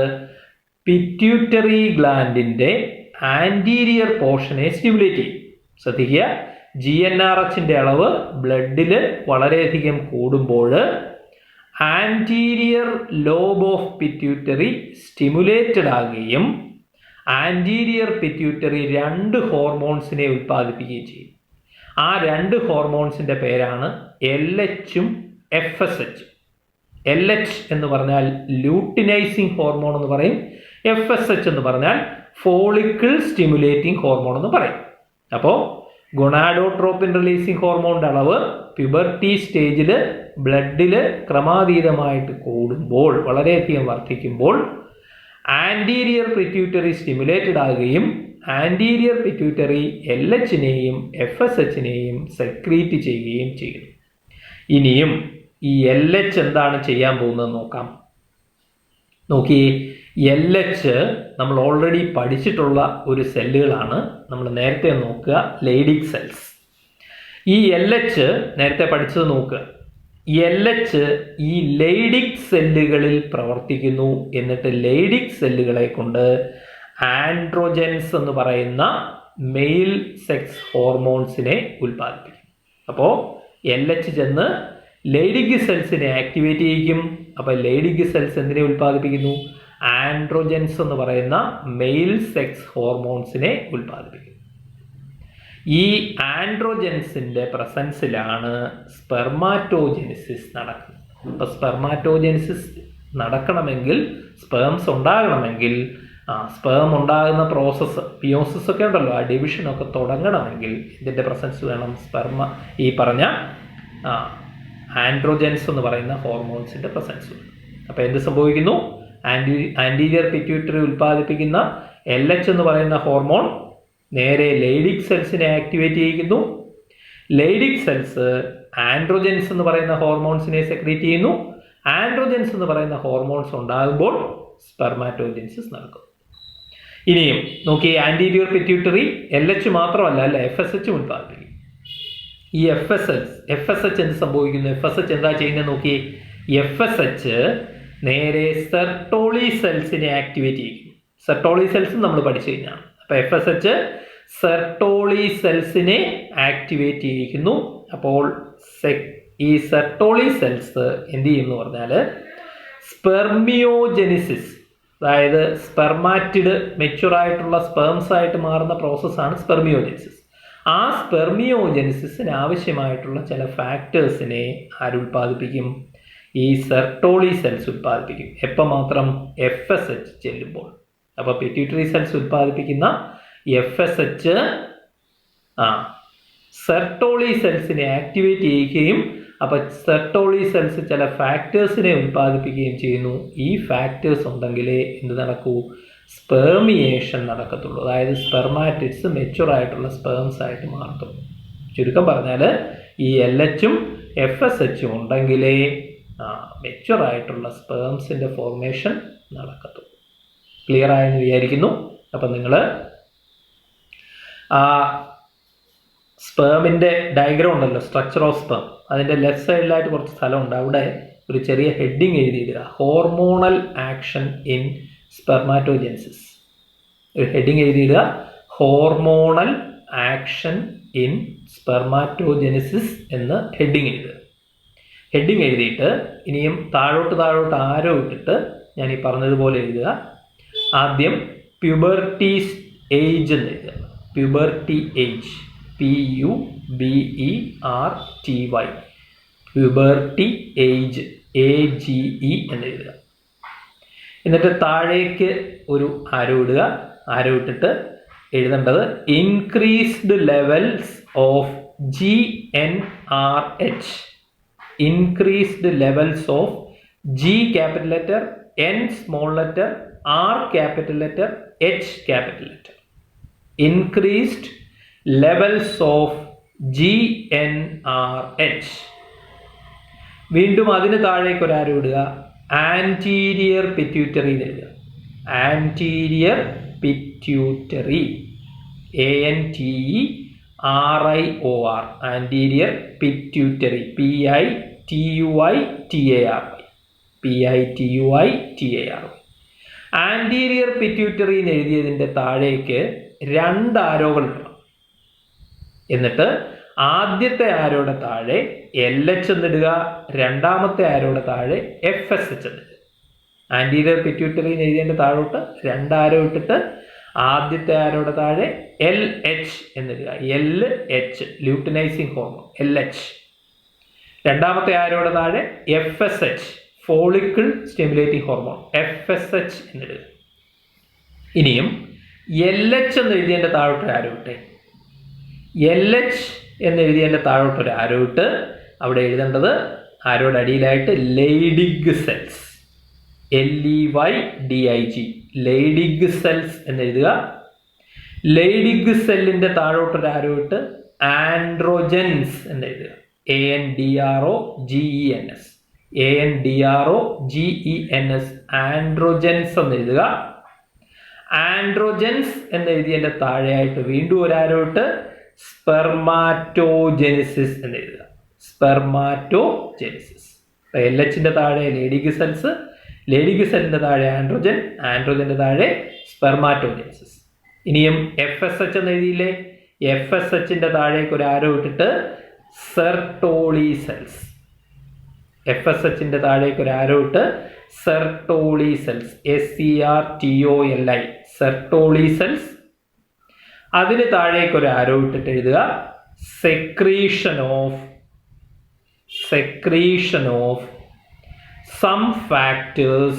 പിറ്റ്യൂട്ടറി ഗ്ലാൻഡിന്റെ ആന്റീരിയർ പോർഷനെ സ്റ്റിമുലേറ്റ് ചെയ്യും. ശ്രദ്ധിക്കുക, GnRHന്റെ അളവ് ബ്ലഡിൽ വളരെയധികം കൂടുമ്പോൾ anterior lobe of pituitary stimulated ആകുകയും ആന്റീരിയർ പിറ്റ്യൂട്ടറി 2 ഹോർമോൺസിനെ ഉൽപ്പാദിപ്പിക്കുകയും ചെയ്യും. ആ 2 ഹോർമോൺസിന്റെ പേരാണ് LH-ഉം FSH. LH എന്ന് പറഞ്ഞാൽ ലൂട്ടിനൈസിങ് ഹോർമോൺ എന്ന് പറയും. FSH എന്ന് പറഞ്ഞാൽ ഫോളിക്കിൾ സ്റ്റിമുലേറ്റിംഗ് ഹോർമോൺ എന്ന് പറയും. അപ്പോൾ ഗൊണാഡോട്രോപ്പിൻ റിലീസിങ് ഹോർമോണിന്റെ അളവ് പ്യൂബർട്ടി സ്റ്റേജിൽ ബ്ലഡിൽ ക്രമാതീതമായിട്ട് കൂടുമ്പോൾ, വളരെയധികം വർദ്ധിക്കുമ്പോൾ ആന്റീരിയർ പിറ്റ്യൂട്ടറി സ്റ്റിമുലേറ്റഡ് ആകുകയും ആന്റീരിയർ പിറ്റ്യൂട്ടറി LH-നെയും FSH-നെയും സെക്രീറ്റ് ചെയ്യുകയും ചെയ്യുന്നു. ഇനിയും ഈ LH എന്താണ് ചെയ്യാൻ പോകുന്നത് നോക്കാം. നോക്കിയേ, LH നമ്മൾ ഓൾറെഡി പഠിച്ചിട്ടുള്ള ഒരു സെല്ലുകളാണ്. നമ്മൾ നേരത്തെ നോക്കുക ലൈഡിക് സെൽസ്. ഈ LH നേരത്തെ പഠിച്ചത് നോക്കുക. LH ഈ ലൈഡിക് സെല്ലുകളിൽ പ്രവർത്തിക്കുന്നു. എന്നിട്ട് ലൈഡിക് സെല്ലുകളെ കൊണ്ട് ആൻഡ്രോജൻസ് എന്ന് പറയുന്ന മെയിൽ സെക്സ് ഹോർമോൺസിനെ ഉൽപ്പാദിപ്പിക്കും. അപ്പോൾ LH ചെന്ന് ലൈഡിക് സെൽസിനെ ആക്ടിവേറ്റ് ചെയ്യിക്കും. അപ്പോൾ ലൈഡിക് സെൽസ് എന്തിനെ ഉൽപ്പാദിപ്പിക്കുന്നു? ആൻഡ്രോജൻസ് എന്ന് പറയുന്ന മെയിൽ സെക്സ് ഹോർമോൺസിനെ ഉൽപ്പാദിപ്പിക്കുന്നു. ഈ ആൻഡ്രോജൻസിന്റെ പ്രസൻസിലാണ് സ്പെർമാറ്റോജെനിസിസ് നടക്കുന്നത്. അപ്പോൾ സ്പെർമാറ്റോജെനിസിസ് നടക്കണമെങ്കിൽ, സ്പേംസ് ഉണ്ടാകണമെങ്കിൽ, സ്പേം ഉണ്ടാകുന്ന പ്രോസസ്സ് പിയോസിസ് ഒക്കെ ഉണ്ടല്ലോ, ആ ഡിവിഷനൊക്കെ തുടങ്ങണമെങ്കിൽ ഇതിൻ്റെ പ്രസൻസ് വേണം. ഈ പറഞ്ഞ ആൻഡ്രോജൻസ് എന്ന് പറയുന്ന ഹോർമോൺസിന്റെ പ്രസൻസ് വേണം. അപ്പോൾ എന്ത് സംഭവിക്കുന്നു? ആന്റീരിയർ പിറ്റ്യൂട്ടറി ഉൽപ്പാദിപ്പിക്കുന്ന LH എന്ന് പറയുന്ന ഹോർമോൺ നേരെ ലൈഡിക് സെൽസിനെ ആക്ടിവേറ്റ് ചെയ്യിക്കുന്നു. ലൈഡിക് സെൽസ് ആൻഡ്രോജൻസ് എന്ന് പറയുന്ന ഹോർമോൺസിനെ സെക്രീറ്റ് ചെയ്യുന്നു. ആൻഡ്രോജൻസ് എന്ന് പറയുന്ന ഹോർമോൺസ് ഉണ്ടാകുമ്പോൾ സ്പെർമാറ്റോജെനിസിസ് നടക്കും. ഇനിയും നോക്കി, ആന്റീരിയർ പിറ്റ്യൂട്ടറി LH മാത്രമല്ല, FSH ഉൽപ്പാദിപ്പിക്കും. ഈ FSH എന്ത് സംഭവിക്കുന്നു? FSH എന്താ ചെയ്യുന്നത് നോക്കി. FSH നേരെ സെർട്ടോളി സെൽസിനെ ആക്ടിവേറ്റ് ചെയ്യും. സെർട്ടോളി സെൽസ് നമ്മൾ പഠിച്ചു കഴിഞ്ഞാണ്. അപ്പോൾ FSH സെർട്ടോളി സെൽസിനെ ആക്ടിവേറ്റ് ചെയ്യിക്കുന്നു. അപ്പോൾ ഈ സെർട്ടോളി സെൽസ് എന്ത് ചെയ്യുമെന്ന് പറഞ്ഞാൽ സ്പെർമിയോജെനിസിസ്, അതായത് സ്പെർമാറ്റിഡ് മെച്യൂറായിട്ടുള്ള സ്പേംസ് ആയിട്ട് മാറുന്ന പ്രോസസ്സാണ് സ്പെർമിയോജെനിസിസ്. ആ സ്പെർമിയോജെനിസിന് ആവശ്യമായിട്ടുള്ള ചില ഫാക്ടേഴ്സിനെ ആരുൽപ്പാദിപ്പിക്കും? ഈ സെർട്ടോളി സെൽസ് ഉൽപ്പാദിപ്പിക്കും. എപ്പോൾ മാത്രം? FSH ചെല്ലുമ്പോൾ. അപ്പോൾ പിറ്റ്യൂട്ടറി സെൽസ് ഉൽപ്പാദിപ്പിക്കുന്ന FSH സെർട്ടോളി സെൽസിനെ ആക്ടിവേറ്റ് ചെയ്യുകയും അപ്പോൾ സെർട്ടോളി സെൽസ് ചില ഫാക്ടേഴ്സിനെ ഉൽപ്പാദിപ്പിക്കുകയും ചെയ്യുന്നു. ഈ ഫാക്ടേഴ്സ് ഉണ്ടെങ്കിലേ എന്ത് നടക്കൂ? സ്പെർമിയേഷൻ നടക്കത്തുള്ളൂ. അതായത് സ്പെർമാറ്റിഡ്സ് മെച്യൂറായിട്ടുള്ള സ്പേംസ് ആയിട്ട് മാറത്തുള്ളൂ. ചുരുക്കം പറഞ്ഞാൽ ഈ LH-ഉം FSH-ഉം ഉണ്ടെങ്കിലേ മെച്യൂറായിട്ടുള്ള സ്പേംസിൻ്റെ ഫോർമേഷൻ നടക്കത്തുള്ളൂ. ക്ലിയർ ആയെന്ന് വിചാരിക്കുന്നു. അപ്പം നിങ്ങൾ സ്പേമിൻ്റെ ഡയഗ്രാം ഉണ്ടല്ലോ, സ്ട്രക്ചർ ഓഫ് സ്പേം, അതിൻ്റെ ലെഫ്റ്റ് സൈഡിലായിട്ട് കുറച്ച് സ്ഥലമുണ്ട്. അവിടെ ഒരു ചെറിയ ഹെഡിങ് എഴുതിയിടുക, ഹോർമോണൽ ആക്ഷൻ ഇൻ സ്പെർമാറ്റോജെനിസിസ്. ഒരു ഹെഡിങ് എഴുതിയിടുക, ഹോർമോണൽ ആക്ഷൻ ഇൻ സ്പെർമാറ്റോജെനിസിസ് എന്ന് ഹെഡിങ് എഴുതുക. ഹെഡിങ് എഴുതിയിട്ട് ഇനിയും താഴോട്ട് ആരോ ഇട്ടിട്ട് ഞാൻ ഈ പറഞ്ഞതുപോലെ എഴുതുക. ആദ്യം പ്യൂബർട്ടി ഏജ് എന്ന് എഴുതുക. Puberty age, PUBERTY, puberty age, AGE എന്ന് എഴുതുക. എന്നിട്ട് താഴേക്ക് ഒരു ആരോ ഇടുക. ആരോ ഇട്ടിട്ട് എഴുതേണ്ടത് increased levels of GnRH. Increased levels of G capital letter, N small letter, R capital letter, H capital letter. Increased levels of GnRH. വീണ്ടും അതിന് താഴേക്ക് ഒരു ആരോ ഇടുക. ആൻറ്റീരിയർ പിറ്റ്യൂട്ടറി എഴുതുക. Anterior pituitary, ANTERIOR, anterior pituitary, PITUITARY. Anterior pituitary എഴുതിയതിൻ്റെ താഴേക്ക് 2 ആരോകൾ ഇടണം. എന്നിട്ട് ആദ്യത്തെ ആരോയുടെ താഴെ LH എന്നിടുക, രണ്ടാമത്തെ ആരോയുടെ താഴെ FSH എന്നിടുക. ആൻറ്റീരിയർ പിറ്റ്യൂട്ടറി എഴുതിയതിൻ്റെ താഴോട്ട് 2 ആരോ ഇട്ടിട്ട് ആദ്യത്തെ ആരോയുടെ താഴെ LH എന്നിടുക. LH luteinising hormone LH. രണ്ടാമത്തെ ആരോയുടെ താഴെ FSH follicle stimulating hormone FSH എന്നിടുക. ഇനിയും LH എന്ന് എഴുതിയതിൻ്റെ താഴോട്ട് ആരോ ഇട്ടേ. LH എന്നെഴുതിയതിൻ്റെ താഴോട്ടൊരു ആരോ ഇട്ട് അവിടെ എഴുതേണ്ടത് ആരോയുടെ അടിയിലായിട്ട് Leydig cells, LEYDIG, Leydig cells എന്നെഴുതുക. ലൈഡിഗ് സെല്ലിൻ്റെ താഴോട്ടൊരു ആരോ ഇട്ട് ആൻഡ്രോജൻസ് എന്നെഴുതുക. ANDROGENS, ANDROGENS, ആൻഡ്രോജൻസ് എന്നെഴുതുക. ആൻഡ്രോജൻസ് എന്നെഴുതിയതിൻ്റെ താഴെയായിട്ട് വീണ്ടും ഒരു ആരോ ഇട്ട് സ്പെർമാറ്റോജെനിസിസ് എന്നെഴുതുക. സ്പെർമാറ്റോജെനിസിസ്. LHന്റെ താഴെ ലേഡിഗ് സെൽസ്, ലേഡിഗ് സെല്ലിന്റെ താഴെ ആൻഡ്രോജൻ, ആൻഡ്രോജന്റെ താഴെ സ്പെർമാറ്റോജെനിസിസ്. ഇനിയും FSH എന്ന് എഴുതിയില്ലേ, FSHന്റെ താഴേക്ക് ഒരു ആരോ ഇട്ടിട്ട് സെർട്ടോളി സെൽസ്. FSHന്റെ താഴേക്ക് ഒരു ആരോ ഇട്ട് Sertoli cells, SERTOLI, Sertoli cells. അതിന് താഴേക്ക് ഒരു ആരോ ഇട്ടിട്ട് എഴുതുക secretion of some factors,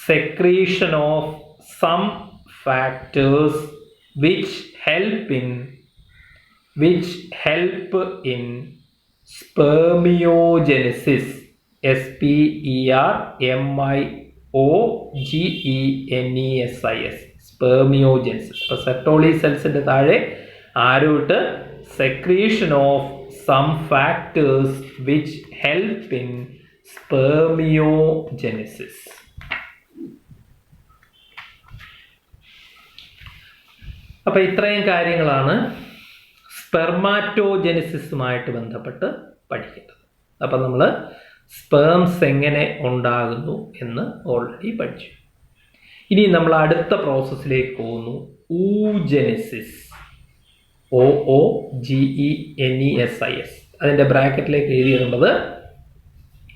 secretion of some factors which help in spermiogenesis, SPERMIOGENESIS, spermiogenesis. അപ്പോൾ സെർട്ടോളി സെൽസിന്റെ താഴെ ആരോ ഇട്ട് secretion of some factors which help in spermiogenesis. അപ്പോൾ ഇത്രയും കാര്യങ്ങളാണ് സ്പെർമാറ്റോജെനിസിസുമായിട്ട് ബന്ധപ്പെട്ട് പഠിക്കേണ്ടത്. അപ്പം നമ്മൾ സ്പേംസ് എങ്ങനെ ഉണ്ടാകുന്നു എന്ന് ഓൾറെഡി പഠിച്ചു. ഇനി നമ്മൾ അടുത്ത പ്രോസസ്സിലേക്ക് പോകുന്നു, ഊജെനിസിസ്, OOGENESIS. അതിൻ്റെ ബ്രാക്കറ്റിലേക്ക് എഴുതിയിട്ടുള്ളത്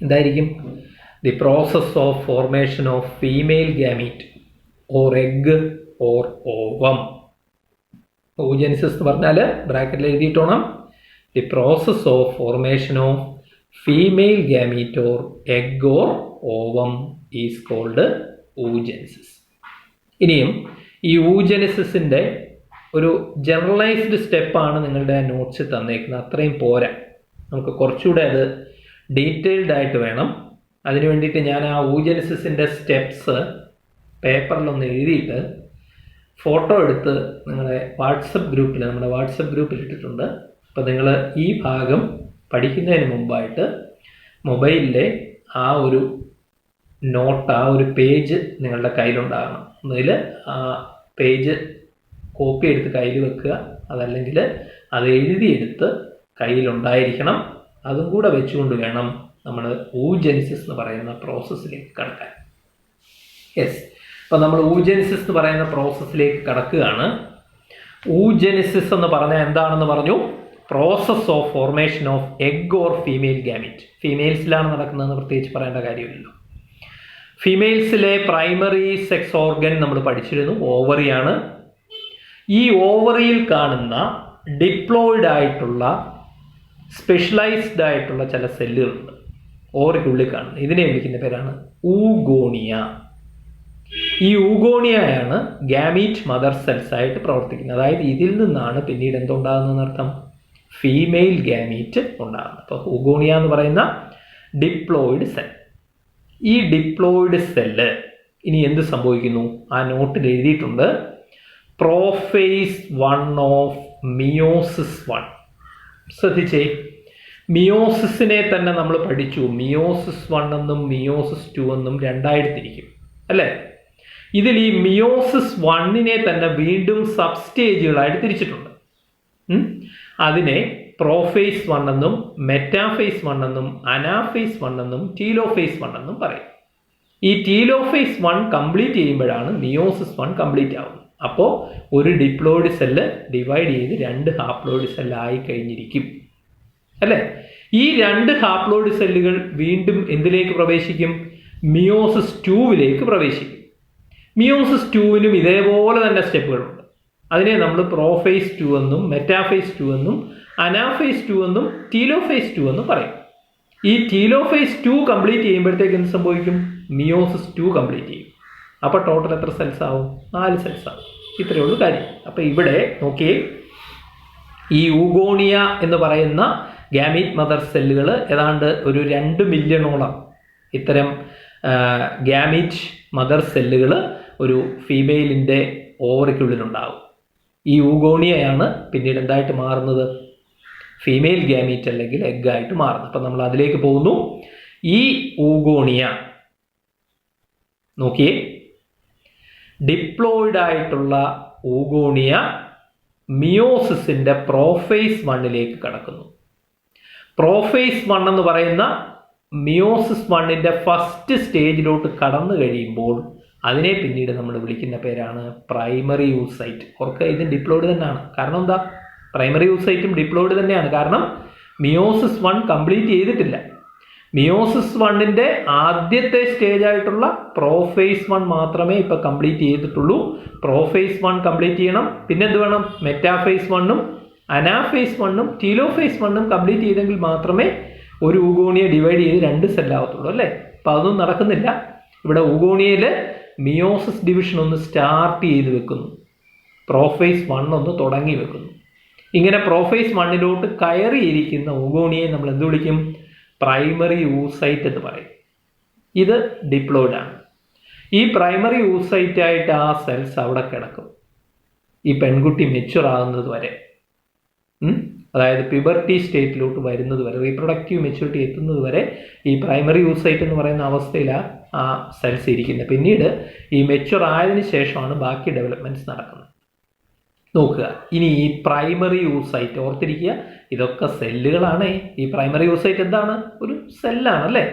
എന്തായിരിക്കും? The process of formation of female gamete or egg or ovum. oogenesis എന്ന് പറഞ്ഞാൽ ബ്രാക്കറ്റിൽ എഴുതിയിട്ടോണം, the process of formation of female gamete or egg or ovum is called oogenesis. ഇനിയും ഈ oogenesisന്റെ ഒരു ജനറലൈസ്ഡ് സ്റ്റെപ്പാണ് നിങ്ങളുടെ നോട്ട്സ് തന്നേക്കുന്നത്. അത്രയും പോരാ, നമുക്ക് കുറച്ചുകൂടെ അത് ഡീറ്റെയിൽഡ് ആയിട്ട് വേണം. അതിനു വേണ്ടിയിട്ട് ഞാൻ ആ oogenesisന്റെ സ്റ്റെപ്സ് പേപ്പറിലൊന്ന് എഴുതിയിട്ട് ഫോട്ടോ എടുത്ത് നമ്മുടെ വാട്സപ്പ് ഗ്രൂപ്പിൽ ഇട്ടിട്ടുണ്ട്. അപ്പോൾ നിങ്ങൾ ഈ ഭാഗം പഠിക്കുന്നതിന് മുമ്പായിട്ട് മൊബൈലിലെ ആ ഒരു നോട്ട്, ആ ഒരു പേജ് നിങ്ങളുടെ കയ്യിലുണ്ടാകണം. ഒന്നുകിൽ ആ പേജ് കോപ്പി എടുത്ത് കയ്യിൽ വെക്കുക, അതല്ലെങ്കിൽ അത് എഴുതിയെടുത്ത് കയ്യിലുണ്ടായിരിക്കണം. അതും കൂടെ വെച്ചുകൊണ്ട് വേണം നമ്മൾ oogenesis എന്ന് പറയുന്ന പ്രോസസ്സിലേക്ക് കടക്കാൻ. യെസ്, അപ്പോൾ നമ്മൾ oogenesis എന്ന് പറയുന്ന പ്രോസസ്സിലേക്ക് കടക്കുകയാണ്. oogenesis എന്ന് പറഞ്ഞാൽ എന്താണെന്ന് പറഞ്ഞു. Process of formation of egg or female gamete. ഫീമെയിൽസിലാണ് നടക്കുന്നതെന്ന് പ്രത്യേകിച്ച് പറയേണ്ട കാര്യമില്ലല്ലോ. ഫീമെയിൽസിലെ പ്രൈമറി സെക്സ് ഓർഗൻ നമ്മൾ പഠിച്ചിരുന്നു, ഓവറിയാണ്. ഈ ഓവറിയിൽ കാണുന്ന ഡിപ്ലോയിഡ് ആയിട്ടുള്ള സ്പെഷ്യലൈസ്ഡ് ആയിട്ടുള്ള ചില സെല്ലുകളുണ്ട്. ഓവറിക്കുള്ളിൽ കാണുന്നത്. ഇതിനെ വിളിക്കുന്ന പേരാണ് ഊഗോണിയ. ഈ ഊഗോണിയയാണ് ഗാമീറ്റ് മദർ സെൽസ് ആയിട്ട് പ്രവർത്തിക്കുന്നത്. അതായത് ഇതിൽ നിന്നാണ് പിന്നീട് എന്തുണ്ടാകുന്നതെന്ന് അർത്ഥം, ഫീമെയിൽ ഗാമീറ്റ് ഉണ്ടാകുന്നത്. അപ്പോൾ ഊഗോണിയ എന്ന് പറയുന്ന ഡിപ്ലോയിഡ് സെൽ. ഈ ഡിപ്ലോയിഡ് സെല്ല് ഇനി എന്ത് സംഭവിക്കുന്നു? ആ നോട്ടിൽ എഴുതിയിട്ടുണ്ട് പ്രോഫേസ് 1 ഓഫ് മിയോസിസ് 1. ശ്രദ്ധിച്ചേ, മിയോസിസിനെ തന്നെ നമ്മൾ പഠിച്ചു. മിയോസിസ് 1 എന്നും മിയോസിസ് 2 എന്നും രണ്ടായിട്ട് തിരിക്കും അല്ലേ? ഇതിൽ ഈ മിയോസിസ് 1നെ തന്നെ വീണ്ടും സബ് സ്റ്റേജുകളായിട്ട് തിരിച്ചിട്ടുണ്ട്. അതിനെ പ്രോഫേസ് 1 എന്നും മെറ്റാഫേസ് 1 എന്നും അനാഫേസ് 1 എന്നും ടീലോഫേസ് 1 എന്നും പറയും. ഈ ടീലോഫേസ് 1 കംപ്ലീറ്റ് ചെയ്യുമ്പോഴാണ് മിയോസിസ് 1 കംപ്ലീറ്റ് ആവുന്നത്. അപ്പോൾ ഒരു ഡിപ്ലോയിഡ് സെല്ല് ഡിവൈഡ് ചെയ്ത് 2 ഹാപ്ലോയിഡ് സെല്ലായി കഴിഞ്ഞിരിക്കും അല്ലേ? ഈ 2 ഹാപ്ലോയിഡ് സെല്ലുകൾ വീണ്ടും എന്തിലേക്ക് പ്രവേശിക്കും? മിയോസിസ് 2വിലേക്ക് പ്രവേശിക്കും. മിയോസിസ് 2വിനും ഇതേപോലെ തന്നെ സ്റ്റെപ്പുകളുണ്ട്. അതിനെ നമ്മൾ പ്രോഫേസ് 2 എന്നും മെറ്റാഫേസ് 2 എന്നും അനാഫേസ് 2 എന്നും ടീലോഫേസ് 2 എന്നും പറയും. ഈ ടീലോഫേസ് 2 കംപ്ലീറ്റ് ചെയ്യുമ്പോഴത്തേക്ക് എന്ത് സംഭവിക്കും? മിയോസിസ് 2 കംപ്ലീറ്റ് ചെയ്യും. അപ്പോൾ ടോട്ടൽ എത്ര സെൽസ് ആവും? 4 സെൽസ് ആവും. ഇത്രയേ ഉള്ളൂ കാര്യം. അപ്പോൾ ഇവിടെ നോക്കിയേ, ഈ ഊഗോണിയ എന്ന് പറയുന്ന ഗാമീറ്റ് മദർ സെല്ലുകൾ ഏതാണ്ട് ഒരു 2 മില്യണോളം ഇത്തരം ഗാമീറ്റ് മദർ സെല്ലുകൾ ഒരു ഫീമെയിലിൻ്റെ ഓവറിക്കുള്ളിലുണ്ടാകും. ഈ ഊഗോണിയയാണ് പിന്നീട് എന്തായിട്ട് മാറുന്നത്? ഫീമെയിൽ ഗാമീറ്റ് അല്ലെങ്കിൽ എഗ്ഗായിട്ട് മാറുന്നത്. അപ്പം നമ്മൾ അതിലേക്ക് പോകുന്നു. ഈ ഊഗോണിയ നോക്കിയേ, ഡിപ്ലോയിഡ് ആയിട്ടുള്ള ഊഗോണിയ മിയോസിസിന്റെ പ്രോഫേസ് 1ലേക്ക് കടക്കുന്നു. പ്രോഫേസ് 1 എന്ന് പറയുന്ന മിയോസിസ് 1ന്റെ ഫസ്റ്റ് സ്റ്റേജിലോട്ട് കടന്നു കഴിയുമ്പോൾ അതിനെ പിന്നീട് നമ്മൾ വിളിക്കുന്ന പേരാണ് പ്രൈമറി യൂസൈറ്റ്. ഓർക്കുക, ഇത് ഡിപ്ലോയിഡ് തന്നെയാണ്. കാരണം എന്താ? പ്രൈമറി യൂസൈറ്റും ഡിപ്ലോയിഡ് തന്നെയാണ്. കാരണം മിയോസിസ് 1 കംപ്ലീറ്റ് ചെയ്തിട്ടില്ല. മിയോസിസ് 1ന്റെ ആദ്യത്തെ സ്റ്റേജ് ആയിട്ടുള്ള പ്രോഫേസ് 1 മാത്രമേ ഇപ്പൊ കംപ്ലീറ്റ് ചെയ്തിട്ടുള്ളൂ. പ്രോഫേസ് 1 കംപ്ലീറ്റ് ചെയ്യണം. പിന്നെ എന്ത് വേണം? മെറ്റാഫേസ് 1ഉം അനാഫേസ് 1ഉം ടീലോഫേസ് 1ഉം കംപ്ലീറ്റ് ചെയ്തെങ്കിൽ മാത്രമേ ഒരു ഊഗോണിയെ ഡിവൈഡ് ചെയ്ത് 2 സെല്ലാവത്തുള്ളൂ അല്ലേ? അപ്പൊ അതൊന്നും നടക്കുന്നില്ല. ഇവിടെ ഊഗോണിയയിൽ മിയോസിസ് ഡിവിഷൻ ഒന്ന് സ്റ്റാർട്ട് ചെയ്ത് വെക്കുന്നു, പ്രോഫേസ് 1 ഒന്ന് തുടങ്ങി വെക്കുന്നു. ഇങ്ങനെ പ്രോഫേസ് 1ലോട്ട് കയറിയിരിക്കുന്ന ഊഗോണിയെ നമ്മൾ എന്ത് വിളിക്കും? പ്രൈമറി യൂസൈറ്റ് എന്ന് പറയും. ഇത് ഡിപ്ലോയിഡ് ആണ്. ഈ പ്രൈമറി യൂസൈറ്റ് ആയിട്ട് ആ സെൽസ് അവിടെ കിടക്കും ഈ പെൺകുട്ടി മെച്യൂർ ആകുന്നത് വരെ. അതായത് പ്യൂബർട്ടി സ്റ്റേറ്റിലോട്ട് വരുന്നത് വരെ, റീപ്രൊഡക്റ്റീവ് മെച്യൂരിറ്റി എത്തുന്നത് വരെ ഈ പ്രൈമറി യൂസൈറ്റ് എന്ന് പറയുന്ന അവസ്ഥയിലാണ് ആ സെൽസ് ഇരിക്കുന്നത്. പിന്നീട് ഈ മെച്യൂർ ആയതിനു ശേഷമാണ് ബാക്കി ഡെവലപ്മെന്റ്സ് നടക്കുന്നത്. നോക്കുക, ഇനി ഈ പ്രൈമറി യൂസൈറ്റ് ഓർത്തിരിക്കുക, ഇതൊക്കെ സെല്ലുകളാണ്. ഈ പ്രൈമറി യൂസൈറ്റ് എന്താണ്? ഒരു സെല്ലാണ് അല്ലേ?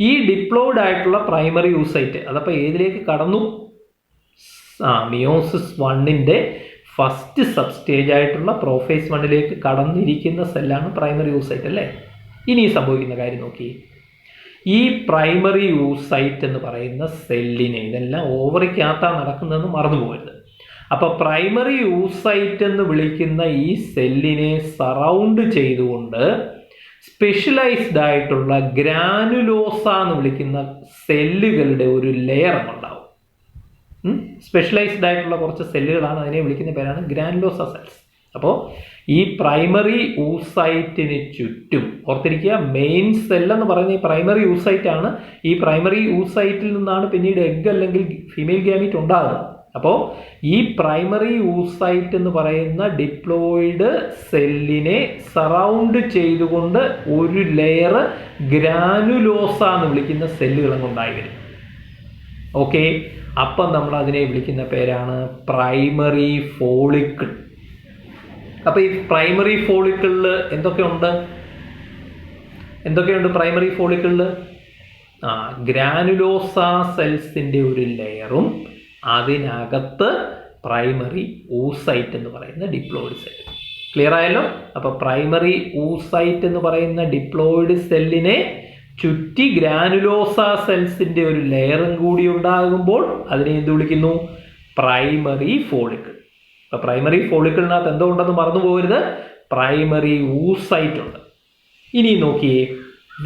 ഈ ഡിപ്ലോയിഡ് ആയിട്ടുള്ള പ്രൈമറി യൂസൈറ്റ് അതപ്പോൾ ഏതിലേക്ക് കടന്നു? മിയോസിസ് 1ന്റെ ഫസ്റ്റ് സബ് സ്റ്റേജ് ആയിട്ടുള്ള പ്രോഫേസ് 1ലേക്ക് കടന്നിരിക്കുന്ന സെല്ലാണ് പ്രൈമറി യൂസൈറ്റ് അല്ലേ? ഇനി സംഭവിക്കുന്ന കാര്യം നോക്കി. ഈ പ്രൈമറി യൂസൈറ്റ് എന്ന് പറയുന്ന സെല്ലിനെ, ഇതെല്ലാം ഓവറിക്കകത്താണ് നടക്കുന്നതെന്ന് മറന്നു പോകരുത്. അപ്പൊ പ്രൈമറി യൂസൈറ്റ് എന്ന് വിളിക്കുന്ന ഈ സെല്ലിനെ സറൗണ്ട് ചെയ്തുകൊണ്ട് സ്പെഷ്യലൈസ്ഡ് ആയിട്ടുള്ള ഗ്രാനുലോസ എന്ന് വിളിക്കുന്ന സെല്ലുകളുടെ ഒരു ലെയർ ഉണ്ടാവും. സ്പെഷ്യലൈസ്ഡ് ആയിട്ടുള്ള കുറച്ച് സെല്ലുകളാണ്, അതിനെ വിളിക്കുന്ന പേരാണ് ഗ്രാനുലോസ സെൽസ്. അപ്പോൾ ഈ പ്രൈമറി യൂസൈറ്റിന് ചുറ്റും ഓർത്തിരിക്കുക, മെയിൻ സെൽ എന്ന് പറയുന്ന ഈ പ്രൈമറി യൂസൈറ്റ് ആണ്. ഈ പ്രൈമറി യൂസൈറ്റിൽ നിന്നാണ് പിന്നീട് എഗ് അല്ലെങ്കിൽ ഫീമെയിൽ ഗാമീറ്റ് ഉണ്ടാകുന്നത്. അപ്പോൾ ഈ പ്രൈമറി യൂസൈറ്റ് എന്ന് പറയുന്ന ഡിപ്ലോയിഡ് സെല്ലിനെ സറൗണ്ട് ചെയ്തുകൊണ്ട് ഒരു ലെയർ ഗ്രാനുലോസ എന്ന് വിളിക്കുന്ന സെല്ലുകളും കൊണ്ടായി വരും. ഓക്കെ, അപ്പം നമ്മൾ അതിനെ വിളിക്കുന്ന പേരാണ് പ്രൈമറി ഫോളിക്കിൾ. അപ്പൊ ഈ പ്രൈമറി ഫോളിക്കിളിൽ എന്തൊക്കെയുണ്ട് പ്രൈമറി ഫോളിക്കിളിൽ? ഗ്രാനുലോസ സെൽസിന്റെ ഒരു ലെയറും അതിനകത്ത് പ്രൈമറി ഊസൈറ്റ് എന്ന് പറയുന്ന ഡിപ്ലോയിഡ് സെൽ. ക്ലിയർ ആയല്ലോ? അപ്പൊ പ്രൈമറി ഊസൈറ്റ് എന്ന് പറയുന്ന ഡിപ്ലോയിഡ് സെല്ലിനെ ചുറ്റി ഗ്രാനുലോസ സെൽസിന്റെ ഒരു ലെയറും കൂടി ഉണ്ടാകുമ്പോൾ അതിനെ എന്ത് വിളിക്കുന്നു? Primary follicle. അപ്പൊ പ്രൈമറി ഫോളിക്കിളിനകത്ത് എന്തോ ഉണ്ടെന്ന് മറന്നു പോകരുത്, പ്രൈമറി ഊസൈറ്റ് ഉണ്ട്. ഇനി നോക്കിയേ,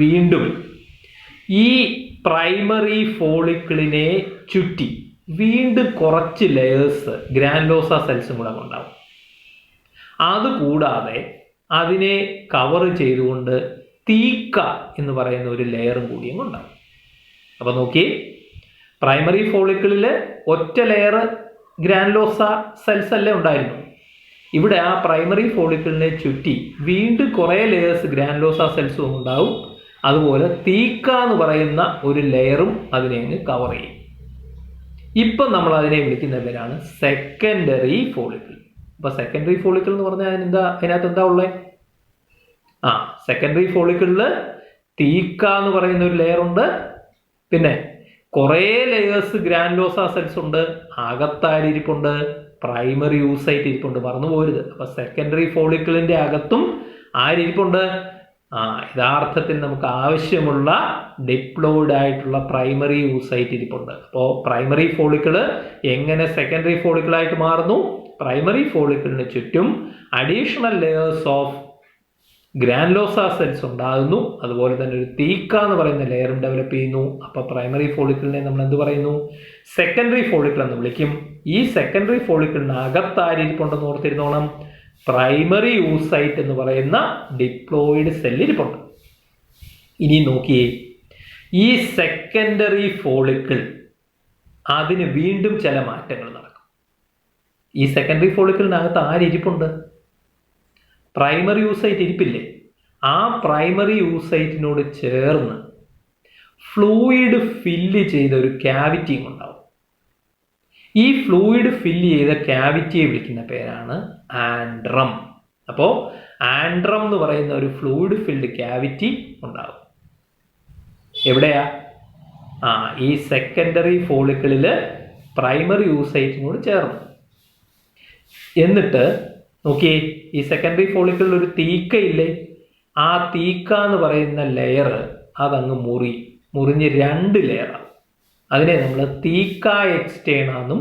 വീണ്ടും ഈ പ്രൈമറി ഫോളിക്കിളിനെ ചുറ്റി വീണ്ടും കുറച്ച് ലെയേഴ്സ് ഗ്രാനുലോസ സെൽസും കൂടെ ഉണ്ടാവും. അതുകൂടാതെ അതിനെ കവർ ചെയ്തുകൊണ്ട് തീക്ക എന്ന് പറയുന്ന ഒരു ലെയറും കൂടിയും ഉണ്ടാവും. അപ്പൊ നോക്കി, പ്രൈമറി ഫോളിക്കിളിൽ ഒറ്റ ലെയർ ഗ്രാനുലോസ സെൽസ് അല്ലേ ഉണ്ടായിരുന്നു. ഇവിടെ ആ പ്രൈമറി ഫോളിക്കിളിനെ ചുറ്റി വീണ്ടും കുറേ ലെയേഴ്സ് ഗ്രാനുലോസ സെൽസും ഉണ്ടാവും. അതുപോലെ തീക്ക എന്ന് പറയുന്ന ഒരു ലെയറും അതിനെ അങ്ങ് കവർ ചെയ്യും. ഇപ്പം നമ്മൾ അതിനെ വിളിക്കുന്ന പേരാണ് സെക്കൻഡറി ഫോളിക്കിൾ. അപ്പൊ സെക്കൻഡറി ഫോളിക്കിൾ എന്ന് പറഞ്ഞാൽ അതിനകത്ത് എന്താ ഉള്ളത്? സെക്കൻഡറി ഫോളിക്കിളിൽ തീക്ക എന്ന് പറയുന്ന ഒരു ലെയർ ഉണ്ട്, പിന്നെ കുറേ ലെയേഴ്സ് ഗ്രാനുലോസ സെൽസ് ഉണ്ട്, അകത്താരിപ്പുണ്ട്, പ്രൈമറി യൂസൈറ്റ് ഇരിപ്പുണ്ട്, മറന്നു പോരുത്. അപ്പൊ സെക്കൻഡറി ഫോളിക്കിളിന്റെ അകത്തും ആരിപ്പുണ്ട്? യഥാർത്ഥത്തിൽ നമുക്ക് ആവശ്യമുള്ള ഡിപ്ലോയിഡ് ആയിട്ടുള്ള പ്രൈമറി യൂസൈറ്റ് ഇരിപ്പുണ്ട്. അപ്പോൾ പ്രൈമറി ഫോളിക്കിള് എങ്ങനെ സെക്കൻഡറി ഫോളിക്കിളായിട്ട് മാറുന്നു? പ്രൈമറി ഫോളിക്കിളിന് ചുറ്റും additional layers of granulosa cells ഉണ്ടാകുന്നു. അതുപോലെ തന്നെ ഒരു തീക്ക എന്ന് പറയുന്ന ലെയറും ഡെവലപ്പ് ചെയ്യുന്നു. അപ്പൊ പ്രൈമറി ഫോളിക്കിളിനെ നമ്മൾ എന്ത് പറയുന്നു? സെക്കൻഡറി ഫോളിക്കിൾ എന്ന് വിളിക്കും. ഈ സെക്കൻഡറി ഫോളിക്കിളിന് അകത്താരിപ്പുണ്ടെന്ന് ഓർത്തിരുന്നോണം, പ്രൈമറി യൂസൈറ്റ് എന്ന് പറയുന്ന ഡിപ്ലോയിഡ് സെല്ലിരിപ്പുണ്ട്. ഇനി നോക്കിയേ, ഈ സെക്കൻഡറി ഫോളിക്കിൾ അതിന് വീണ്ടും ചില മാറ്റങ്ങൾ നടക്കും. ഈ സെക്കൻഡറി ഫോളിക്കിളിനകത്ത് ആരിപ്പുണ്ട്? പ്രൈമറി യൂസൈറ്റ് ഇരിപ്പില്ലേ? ആ പ്രൈമറി യൂസൈറ്റിനോട് ചേർന്ന് ഫ്ലൂയിഡ് ഫില്ല് ചെയ്ത ഒരു ക്യാവിറ്റിയും ഉണ്ടാവും. ഈ ഫ്ലൂയിഡ് ഫില്ല് ചെയ്ത ക്യാവിറ്റിയെ വിളിക്കുന്ന പേരാണ് ആൻഡ്രം. അപ്പോൾ ആൻഡ്രം എന്ന് പറയുന്ന ഒരു ഫ്ലൂയിഡ് ഫിൽഡ് ക്യാവിറ്റി ഉണ്ടാവും. എവിടെയാ? ഈ സെക്കൻഡറി ഫോളിക്കിളിൽ പ്രൈമറി യൂസൈറ്റിനോട് ചേർന്ന്. എന്നിട്ട് നോക്കിയേ, ഈ സെക്കൻഡറി ഫോളിക്കിളിൽ ഒരു തീക്ക ഇല്ലേ? ആ തീക്ക എന്ന് പറയുന്ന ലെയർ അതങ്ങ് മുറിഞ്ഞ് 2 ലെയറാവും. അതിനെ നമ്മൾ തീക്ക എക്സ്റ്റേണ എന്നും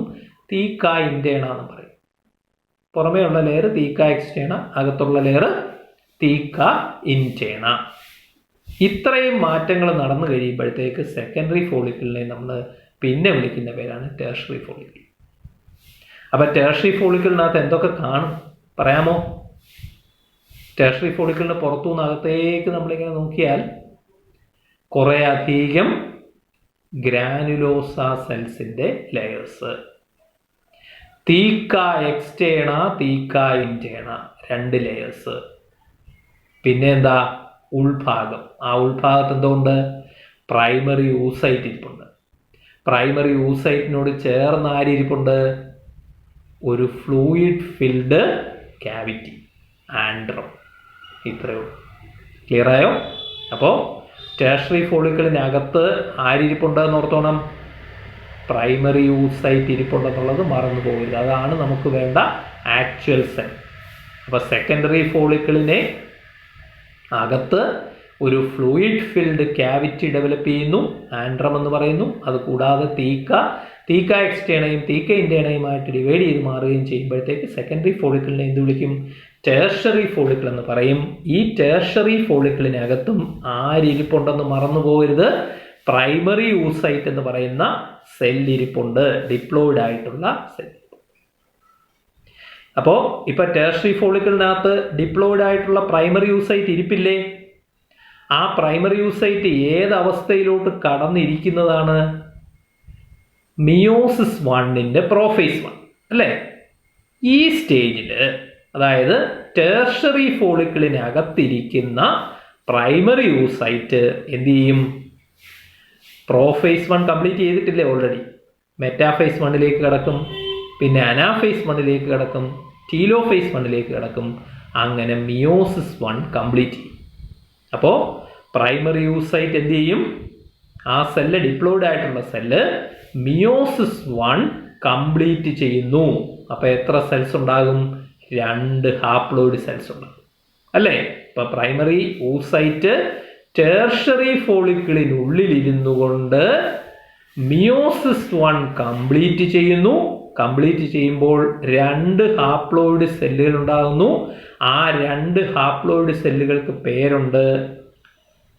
തീക്ക ഇന്റേണ എന്നും പറയും. പുറമേ ഉള്ള ലെയർ തീക്ക എക്സ്റ്റേണ, അകത്തുള്ള ലെയർ തീക്ക ഇന്റേണ. ഇത്രയും മാറ്റങ്ങൾ നടന്നു കഴിയുമ്പോഴത്തേക്ക് സെക്കൻഡറി ഫോളിക്കിളിനെ നമ്മൾ പിന്നെ വിളിക്കുന്ന പേരാണ് ടെർഷ്യറി ഫോളിക്കിൾ. അപ്പൊ ടെർഷ്യറി ഫോളിക്കിളിനകത്ത് എന്തൊക്കെ കാണും പറയാമോ? ടെർഷ്യറി ഫോളിക്കിളിന് പുറത്തുനിന്ന് അകത്തേക്ക് നമ്മളിങ്ങനെ നോക്കിയാൽ കുറെ അധികം ഗ്രാനുലോസ സെൽസിന്റെ ലെയേഴ്സ്, തീക്ക എക്സ്റ്റേണ, തീക്ക ഇന്റേണ 2 ലെയേഴ്സ്. പിന്നെ എന്താ? ഉൾഭാഗം. ആ ഉൾഭാഗത്ത് എന്തുകൊണ്ട്? പ്രൈമറി യൂസൈറ്റ് ഇരിപ്പുണ്ട്. പ്രൈമറി യൂസൈറ്റിനോട് ചേർന്ന് ആരിപ്പുണ്ട്? ഒരു ഫ്ലൂയിഡ് ഫിൽഡ് ക്യാവിറ്റി, ആൻഡ്രം. ഇത്രയേ ഉള്ളൂ. ക്ലിയർ ആയോ? അപ്പോൾ ടെർഷ്യറി ഫോളിക്കിളിനകത്ത് ആരിപ്പുണ്ടെന്ന് ഓർത്തോണം, പ്രൈമറി യൂസൈറ്റ് ഇരിപ്പുണ്ടെന്നുള്ളത് മറന്നു പോകരുത്. അതാണ് നമുക്ക് വേണ്ട ആക്ച്വൽ സെൽ. അപ്പൊ സെക്കൻഡറി ഫോളിക്കിളിനെ അകത്ത് ഒരു ഫ്ലൂയിഡ് ഫിൽഡ് ക്യാവിറ്റി ഡെവലപ്പ് ചെയ്യുന്നു, ആൻഡ്രം എന്ന് പറയുന്നു. അതുകൂടാതെ തീക്ക എക്സ്റ്റേണയും തീക്ക ഇന്റേണയുമായിട്ട് ഡിവൈഡ് ചെയ്ത് മാറുകയും ചെയ്യുമ്പോഴത്തേക്ക് സെക്കൻഡറി ഫോളിക്കിളിനെ എന്ത് വിളിക്കും? ടെർഷ്യറി ഫോളിക്കിൾ എന്ന് പറയും. ഈ ടെർഷ്യറി ഫോളിക്കിളിനകത്തും ആരിപ്പുണ്ടെന്ന് മറന്നു പോകരുത്, പ്രൈമറി യൂസൈറ്റ് എന്ന് പറയുന്ന സെല്ലിരിപ്പുണ്ട്, ഡിപ്ലോയിഡ് ആയിട്ടുള്ള സെൽ. അപ്പോ ഇപ്പൊ ടെർഷ്യറി ഫോളിക്കിളിനകത്ത് ഡിപ്ലോയിഡ് ആയിട്ടുള്ള പ്രൈമറി യൂസൈറ്റ് ഇരിപ്പില്ലേ? ആ പ്രൈമറി യൂസൈറ്റ് ഏത് അവസ്ഥയിലോട്ട് കടന്നിരിക്കുന്നതാണ്? മിയോസിസ് 1ന്റെ പ്രോഫേസ് 1 അല്ലേ? ഈ സ്റ്റേജിൽ, അതായത് ടെർഷ്യറി ഫോളിക്കിളിനകത്തിരിക്കുന്ന പ്രൈമറി യൂസൈറ്റ് എന്ത് ചെയ്യും? പ്രോഫേസ് 1 കംപ്ലീറ്റ് ചെയ്തിട്ടില്ലേ ഓൾറെഡി? മെറ്റാഫേസ് 1ലേക്ക് കിടക്കും, പിന്നെ അനാഫേസ് 1ലേക്ക് കിടക്കും, ടീലോഫേസ് 1ലേക്ക് കിടക്കും. അങ്ങനെ മിയോസിസ് 1 കംപ്ലീറ്റ് ചെയ്യും. അപ്പോൾ പ്രൈമറി യൂസൈറ്റ് എന്ത് ചെയ്യും? ആ സെല്ല്, ഡിപ്ലോയിഡ് ആയിട്ടുള്ള സെല്ല് മിയോസിസ് 1 കംപ്ലീറ്റ് ചെയ്യുന്നു. അപ്പൊ എത്ര സെൽസ് ഉണ്ടാകും? 2 ഹാപ്ലോയിഡ് സെൽസ് ഉണ്ടാകും അല്ലേ? ഇപ്പൊ പ്രൈമറി യൂസൈറ്റ് ടെർഷ്യറി ഫോളിക്കിളിനുള്ളിൽ ഇരുന്നു കൊണ്ട് മിയോസിസ് 1 കംപ്ലീറ്റ് ചെയ്യുന്നു. കംപ്ലീറ്റ് ചെയ്യുമ്പോൾ 2 ഹാപ്ലോയിഡ് സെല്ലുകൾ ഉണ്ടാകുന്നു. ആ 2 ഹാപ്ലോയിഡ് സെല്ലുകൾക്ക് പേരുണ്ട്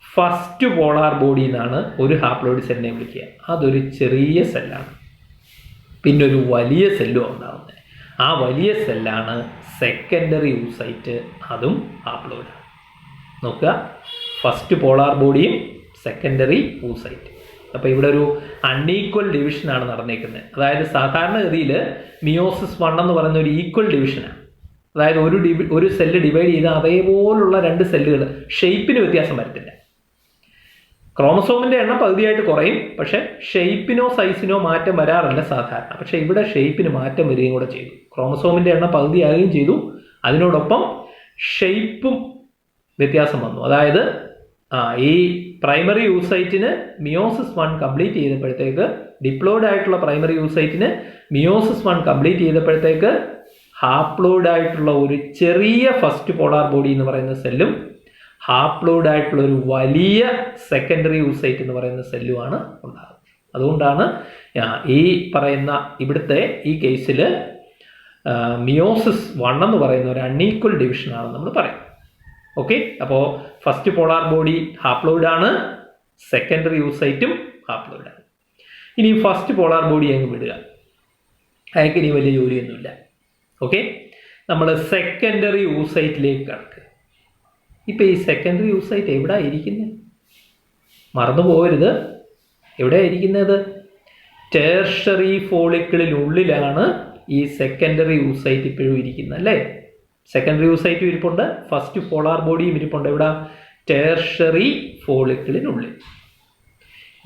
ഫസ്റ്റ് പോളാർ ബോഡി എന്നാണ് ഒരു ഹാപ്ലോയിഡ് സെല്ലിനെ വിളിക്കുക. അതൊരു ചെറിയ സെല്ലാണ്. പിന്നെ ഒരു വലിയ സെല്ലും ഉണ്ടാകുന്നത്. ആ വലിയ സെല്ലാണ് സെക്കൻഡറി ഊസൈറ്റ്. അതും ഹാപ്ലോയിഡ്. നോക്കുക, ഫസ്റ്റ് പോളാർ ബോഡിയും സെക്കൻഡറി ഊസൈറ്റ്. അപ്പോൾ ഇവിടെ ഒരു അൺഈക്വൽ ഡിവിഷനാണ് നടന്നേക്കുന്നത്. അതായത് സാധാരണഗതിയിൽ മിയോസിസ് 1 എന്ന് പറയുന്ന ഒരു ഈക്വൽ ഡിവിഷനാണ്. അതായത് ഒരു സെല്ല് ഡിവൈഡ് ചെയ്താൽ അതേപോലുള്ള 2 സെല്ലുകൾ, ഷേപ്പിന് വ്യത്യാസം വരത്തില്ല. ക്രോമസോമിൻ്റെ എണ്ണം പകുതിയായിട്ട് കുറയും, പക്ഷേ ഷേപ്പിനോ സൈസിനോ മാറ്റം വരാറില്ല സാധാരണ. പക്ഷേ ഇവിടെ ഷേപ്പിന് മാറ്റം വരികയും കൂടെ ചെയ്തു. ക്രോമസോമിൻ്റെ എണ്ണം പകുതിയാകുകയും ചെയ്തു, അതിനോടൊപ്പം ഷേപ്പും വ്യത്യാസം വന്നു. അതായത് ഈ പ്രൈമറി യൂസൈറ്റിന് മിയോസിസ് 1 കംപ്ലീറ്റ് ചെയ്തപ്പോഴത്തേക്ക്, ഡിപ്ലോയിഡ് ആയിട്ടുള്ള പ്രൈമറി യൂസൈറ്റിന് മിയോസിസ് 1 കംപ്ലീറ്റ് ചെയ്തപ്പോഴത്തേക്ക് ഹാപ്ലോയിഡ് ആയിട്ടുള്ള ഒരു ചെറിയ ഫസ്റ്റ് പോളാർ ബോഡി എന്ന് പറയുന്ന സെല്ലും ഹാപ്ലോയിഡ് ആയിട്ടുള്ള ഒരു വലിയ സെക്കൻഡറി യൂസൈറ്റ് എന്ന് പറയുന്ന സെല്ലുമാണ് ഉണ്ടാകുന്നത്. അതുകൊണ്ടാണ് ഈ പറയുന്ന ഇവിടുത്തെ ഈ കേസിൽ മിയോസിസ് 1 എന്ന് പറയുന്ന ഒരു അൺഈക്വൽ ഡിവിഷനാണ് നമ്മൾ പറയുന്നത്. ഓക്കെ, അപ്പോൾ ഫസ്റ്റ് പോളാർ ബോഡി ഹാപ്ലോയിഡ് ആണ്, സെക്കൻഡറി യൂസൈറ്റും ഹാപ്ലോയിഡ് ആണ്. ഇനി ഫസ്റ്റ് പോളാർ ബോഡി അങ്ങ് വിടുക, അയാൾക്ക് ഇനി വലിയ ജോലിയൊന്നുമില്ല. ഓക്കെ, നമ്മൾ സെക്കൻഡറി യൂസൈറ്റിലേക്ക് കടക്കുക. ഇപ്പം ഈ സെക്കൻഡറി യൂസൈറ്റ് എവിടെയാണ് ഇരിക്കുന്നത്? മറന്നു പോകരുത്, എവിടെയാണ് ഇരിക്കുന്നത്? ടേർഷറി ഫോളിക്കിളിനുള്ളിലാണ് ഈ സെക്കൻഡറി യൂസൈറ്റ് ഇപ്പോഴും ഇരിക്കുന്നത്, അല്ലേ? സെക്കൻഡറി യൂസൈറ്റും ഇരിപ്പുണ്ട്, ഫസ്റ്റ് പോളാർ ബോഡിയും ഇരിപ്പുണ്ട്. എവിടെ? ടേർഷറി ഫോളിക്കിളിനുള്ളിൽ.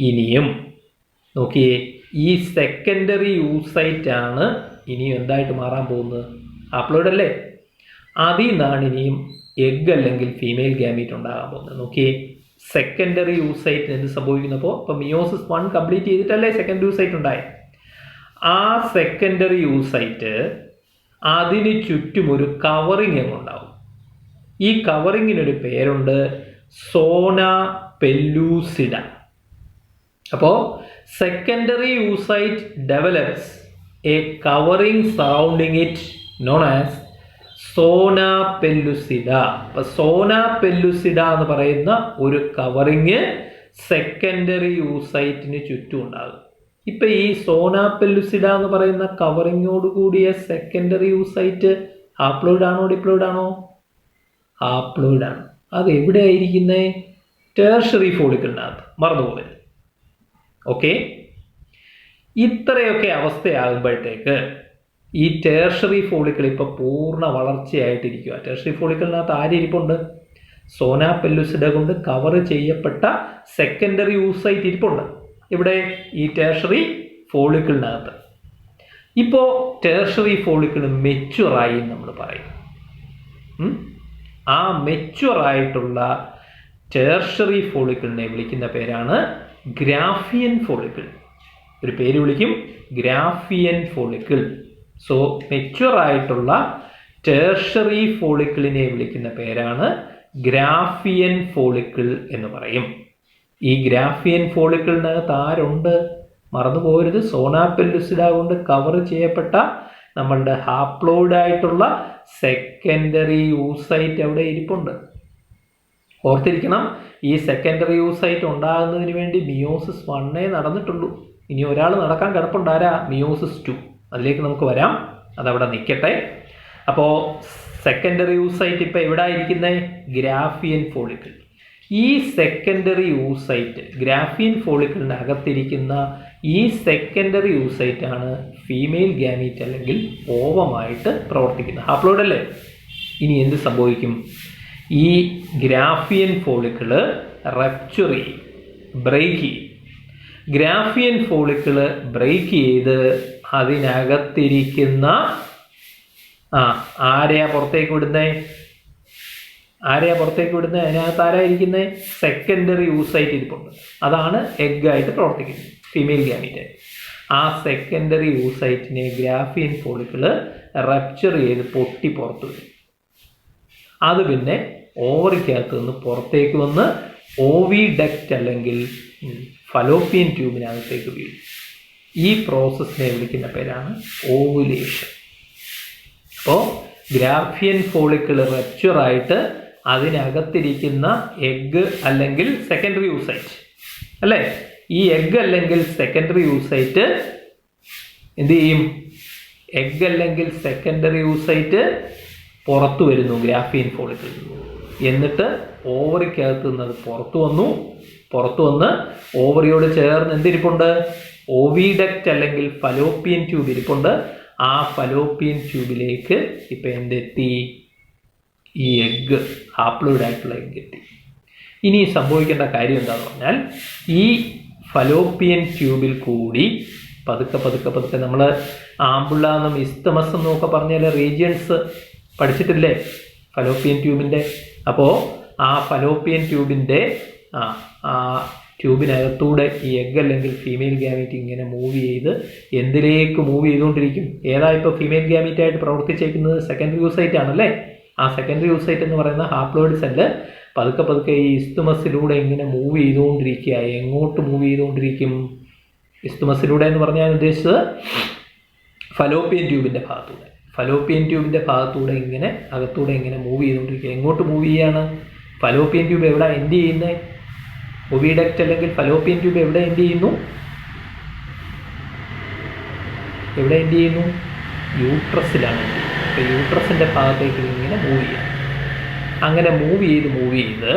ഇനിയും നോക്കിയേ, ഈ സെക്കൻഡറി യൂസൈറ്റ് ആണ് ഇനിയും എന്തായിട്ട് മാറാൻ പോകുന്നത്? ഹാപ്ലോയിഡ് അല്ലേ? അതിൽ നിന്നാണ് ഇനിയും എഗ് അല്ലെങ്കിൽ ഫീമെയിൽ ഗാമീറ്റ് ഉണ്ടാകാൻ പോകുന്നത്. നോക്കിയേ, സെക്കൻഡറി യൂസൈറ്റിന് എന്ത് സംഭവിക്കുന്നപ്പോൾ, ഇപ്പോൾ മിയോസിസ് 1 കംപ്ലീറ്റ് ചെയ്തിട്ടല്ലേ സെക്കൻഡറി യൂസൈറ്റ് ഉണ്ടായത്. ആ സെക്കൻഡറി യൂസൈറ്റ് അതിന് ചുറ്റും ഒരു കവറിങ് ഉണ്ടാവും. ഈ കവറിങ്ങിനൊരു പേരുണ്ട്, സോന പെല്ലൂസിഡ. അപ്പോൾ secondary oocyte develops a covering surrounding it known as zona pellucida. അപ്പോൾ സോന പെല്ലുസിഡ എന്ന് പറയുന്ന ഒരു കവറിങ് സെക്കൻഡറി യൂസൈറ്റിന് ചുറ്റും ഉണ്ടാകും. ഇപ്പം ഈ സോന പെല്ലുസിഡ എന്ന് പറയുന്ന കവറിങ്ങോട് കൂടിയ സെക്കൻഡറി യൂസൈറ്റ് ഹാപ്ലോയിഡ് ആണോ ഡിപ്ലോയിഡ് ആണോ? ഹാപ്ലോയിഡ് ആണ്. അത് എവിടെയായിരിക്കുന്നത്? ടേർഷറി ഫോളിക്കിളിനകത്ത്. മറന്നുപോകരുത്. ഓക്കെ, ഇത്രയൊക്കെ അവസ്ഥയാകുമ്പോഴത്തേക്ക് ഈ ടേർഷറി ഫോളിക്കിൾ ഇപ്പോൾ പൂർണ്ണ വളർച്ചയായിട്ടിരിക്കുക. ടേർഷറി ഫോളിക്കിളിനകത്ത് ആരിയ്രിപ്പുണ്ട്? സോന പെല്ലുസിഡ കൊണ്ട് കവർ ചെയ്യപ്പെട്ട സെക്കൻഡറി യൂസൈറ്റ് ഇരിപ്പുണ്ട്. ഇവിടെ ഈ ടേർഷറി ഫോളിക്കിളിനകത്ത്. ഇപ്പോൾ ടേർഷറി ഫോളിക്കിൾ മെച്യൂറായി നമ്മൾ പറയും. ആ മെച്യൂറായിട്ടുള്ള ടേർഷറി ഫോളിക്കിളിനെ വിളിക്കുന്ന പേരാണ് ഗ്രാഫിയൻ ഫോളിക്കിൾ. ഒരു പേര് വിളിക്കും, ഗ്രാഫിയൻ ഫോളിക്കിൾ. സോ മെച്യൂറായിട്ടുള്ള ടേർഷറി ഫോളിക്കിളിനെ വിളിക്കുന്ന പേരാണ് ഗ്രാഫിയൻ ഫോളിക്കിൾ എന്ന് പറയും. ഈ ഗ്രാഫിയൻ ഫോളിക്കിളിനകത്ത് ആരുണ്ട്? മറന്നു പോകരുത്, സോന പെല്ലുസിഡ കൊണ്ട് കവർ ചെയ്യപ്പെട്ട നമ്മളുടെ ഹാപ്ലോയിഡ് ആയിട്ടുള്ള സെക്കൻഡറി യൂസൈറ്റ് അവിടെ ഇരിപ്പുണ്ട്. ഓർത്തിരിക്കണം, ഈ സെക്കൻഡറി യൂസൈറ്റ് ഉണ്ടാകുന്നതിന് വേണ്ടി മിയോസിസ് 1 നടന്നിട്ടുള്ളൂ. ഇനി ഒരാൾ നടക്കാൻ കിടപ്പുണ്ടാരാ? മിയോസിസ് 2. അതിലേക്ക് നമുക്ക് വരാം, അതവിടെ നിൽക്കട്ടെ. അപ്പോൾ സെക്കൻഡറി യൂസൈറ്റ് ഇപ്പോൾ എവിടെ ഇരിക്കുന്നത്? ഗ്രാഫിയൻ ഫോളിക്കിൾ. ഈ സെക്കൻഡറി യൂസൈറ്റ്, ഗ്രാഫിയൻ ഫോളിക്കിളിനകത്തിരിക്കുന്ന ഈ സെക്കൻഡറി യൂസൈറ്റ് ആണ് ഫീമെയിൽ ഗാമീറ്റ് അല്ലെങ്കിൽ ഓവമായിട്ട് പ്രവർത്തിക്കുന്നത്. ഹാപ്ലോയിഡ് അല്ലേ? ഇനി എന്ത് സംഭവിക്കും? ഈ ഗ്രാഫിയൻ ഫോളിക്കിള് റപ്ചർ ചെയ്യും, ബ്രേക്ക് ചെയ്യും. ഗ്രാഫിയൻ ഫോളിക്കിള് ബ്രേക്ക് ചെയ്ത് അതിനകത്തിരിക്കുന്ന ആരെയാ പുറത്തേക്ക് വിടുന്നത്? അതിനകത്ത് ആരായിരിക്കുന്നത്? സെക്കൻഡറി യൂസൈറ്റ് ഇരിപ്പുണ്ട്. അതാണ് എഗ്ഗായിട്ട് പ്രവർത്തിക്കുന്നത്, ഫീമെയിൽ ഗാമീറ്റ്. ആ സെക്കൻഡറി യൂസൈറ്റിനെ ഗ്രാഫിയൻ ഫോളിക്കിള് റപ്ചർ ചെയ്ത് പൊട്ടി പുറത്തു വരും. അത് പിന്നെ ഓവറിക്കകത്ത് നിന്ന് പുറത്തേക്ക് വന്ന് ഓവിഡക്റ്റ് അല്ലെങ്കിൽ ഫലോപ്പിയൻ ട്യൂബിനകത്തേക്ക് വീഴും. ഈ പ്രോസസ്സിനെ വിളിക്കുന്ന പേരാണ് ഓവുലേഷൻ. അപ്പോൾ ഗ്രാഫിയൻ ഫോളിക്കിൾ റപ്ചറായിട്ട് അതിനകത്തിരിക്കുന്ന എഗ്ഗ് അല്ലെങ്കിൽ സെക്കൻഡറി യൂസൈറ്റ് അല്ലേ? ഈ എഗ്ഗ് അല്ലെങ്കിൽ സെക്കൻഡറി യൂസൈറ്റ് എന്ത് ചെയ്യും? എഗ്ഗ് അല്ലെങ്കിൽ സെക്കൻഡറി യൂസൈറ്റ് പുറത്തു വരുന്നു ഗ്രാഫീൻ ഫോളിക്കിൾ. എന്നിട്ട് ഓവറിക്കകത്ത് നിന്ന് അത് പുറത്തു വന്ന് ഓവറിയോട് ചേർന്ന് എന്തിരിപ്പുണ്ട്? ഓവിഡക്റ്റ് അല്ലെങ്കിൽ ഫലോപ്പിയൻ ട്യൂബ് ഇരിപ്പുണ്ട്. ആ ഫലോപ്പിയൻ ട്യൂബിലേക്ക് ഇപ്പം എന്തെത്തി? ഈ എഗ്ഗ്, ഹാപ്ലോയിഡ് ആയിട്ടുള്ള എഗ്ഗ് എത്തി. ഇനി സംഭവിക്കേണ്ട കാര്യം എന്താണെന്ന് പറഞ്ഞാൽ, ഈ ഫലോപ്പിയൻ ട്യൂബിൽ കൂടി പതുക്കെ നമ്മൾ ആംബുള്ള എന്നും ഇസ്തമസ് എന്നും ഒക്കെ പറഞ്ഞാൽ റീജിയൻസ് പഠിച്ചിട്ടില്ലേ ഫലോപ്പിയൻ ട്യൂബിൻ്റെ? അപ്പോൾ ആ ഫലോപ്പിയൻ ട്യൂബിൻ്റെ ആ ട്യൂബിനകത്തൂടെ ഈ എഗ്ഗ് അല്ലെങ്കിൽ ഫീമെയിൽ ഗ്യാമീറ്റ് ഇങ്ങനെ മൂവ് ചെയ്ത് എന്തിലേക്ക് മൂവ് ചെയ്തുകൊണ്ടിരിക്കും? ഏതാ ഇപ്പോൾ ഫീമെയിൽ ഗ്യാമീറ്റായിട്ട് പ്രവർത്തിച്ചേക്കുന്നത്? സെക്കൻഡറി യൂസൈറ്റ് ആണല്ലേ. ആ സെക്കൻഡറി യൂസൈറ്റ് എന്ന് പറയുന്ന ഹാപ്ലോയിഡ് സെല്ല് പതുക്കെ ഈ ഇസ്തുമസിലൂടെ ഇങ്ങനെ മൂവ് ചെയ്തുകൊണ്ടിരിക്കുക. എങ്ങോട്ട് മൂവ് ചെയ്തുകൊണ്ടിരിക്കും? ഇസ്തുമസിലൂടെ എന്ന് പറഞ്ഞാൽ ഉദ്ദേശിച്ചത് ഫലോപ്പിയൻ ട്യൂബിൻ്റെ ഭാഗത്തൂടെ. ഫലോപ്പിയൻ ട്യൂബിൻ്റെ ഭാഗത്തൂടെ ഇങ്ങനെ അകത്തൂടെ ഇങ്ങനെ മൂവ് ചെയ്തുകൊണ്ടിരിക്കുക. എങ്ങോട്ട് മൂവ് ചെയ്യാണ്? ഫലോപ്പിയൻ ട്യൂബ് എവിടെ എൻഡ് ചെയ്യുന്നത്? ഒവിഡക്റ്റ് അല്ലെങ്കിൽ ഫലോപ്പിയൻ ട്യൂബ് എവിടെ എൻഡ് ചെയ്യുന്നു? യൂട്രസിലാണ്. അപ്പോൾ യൂട്രസിൻ്റെ ഭാഗത്തേക്ക് ഇങ്ങനെ മൂവ് ചെയ്യാം. അങ്ങനെ മൂവ് ചെയ്ത്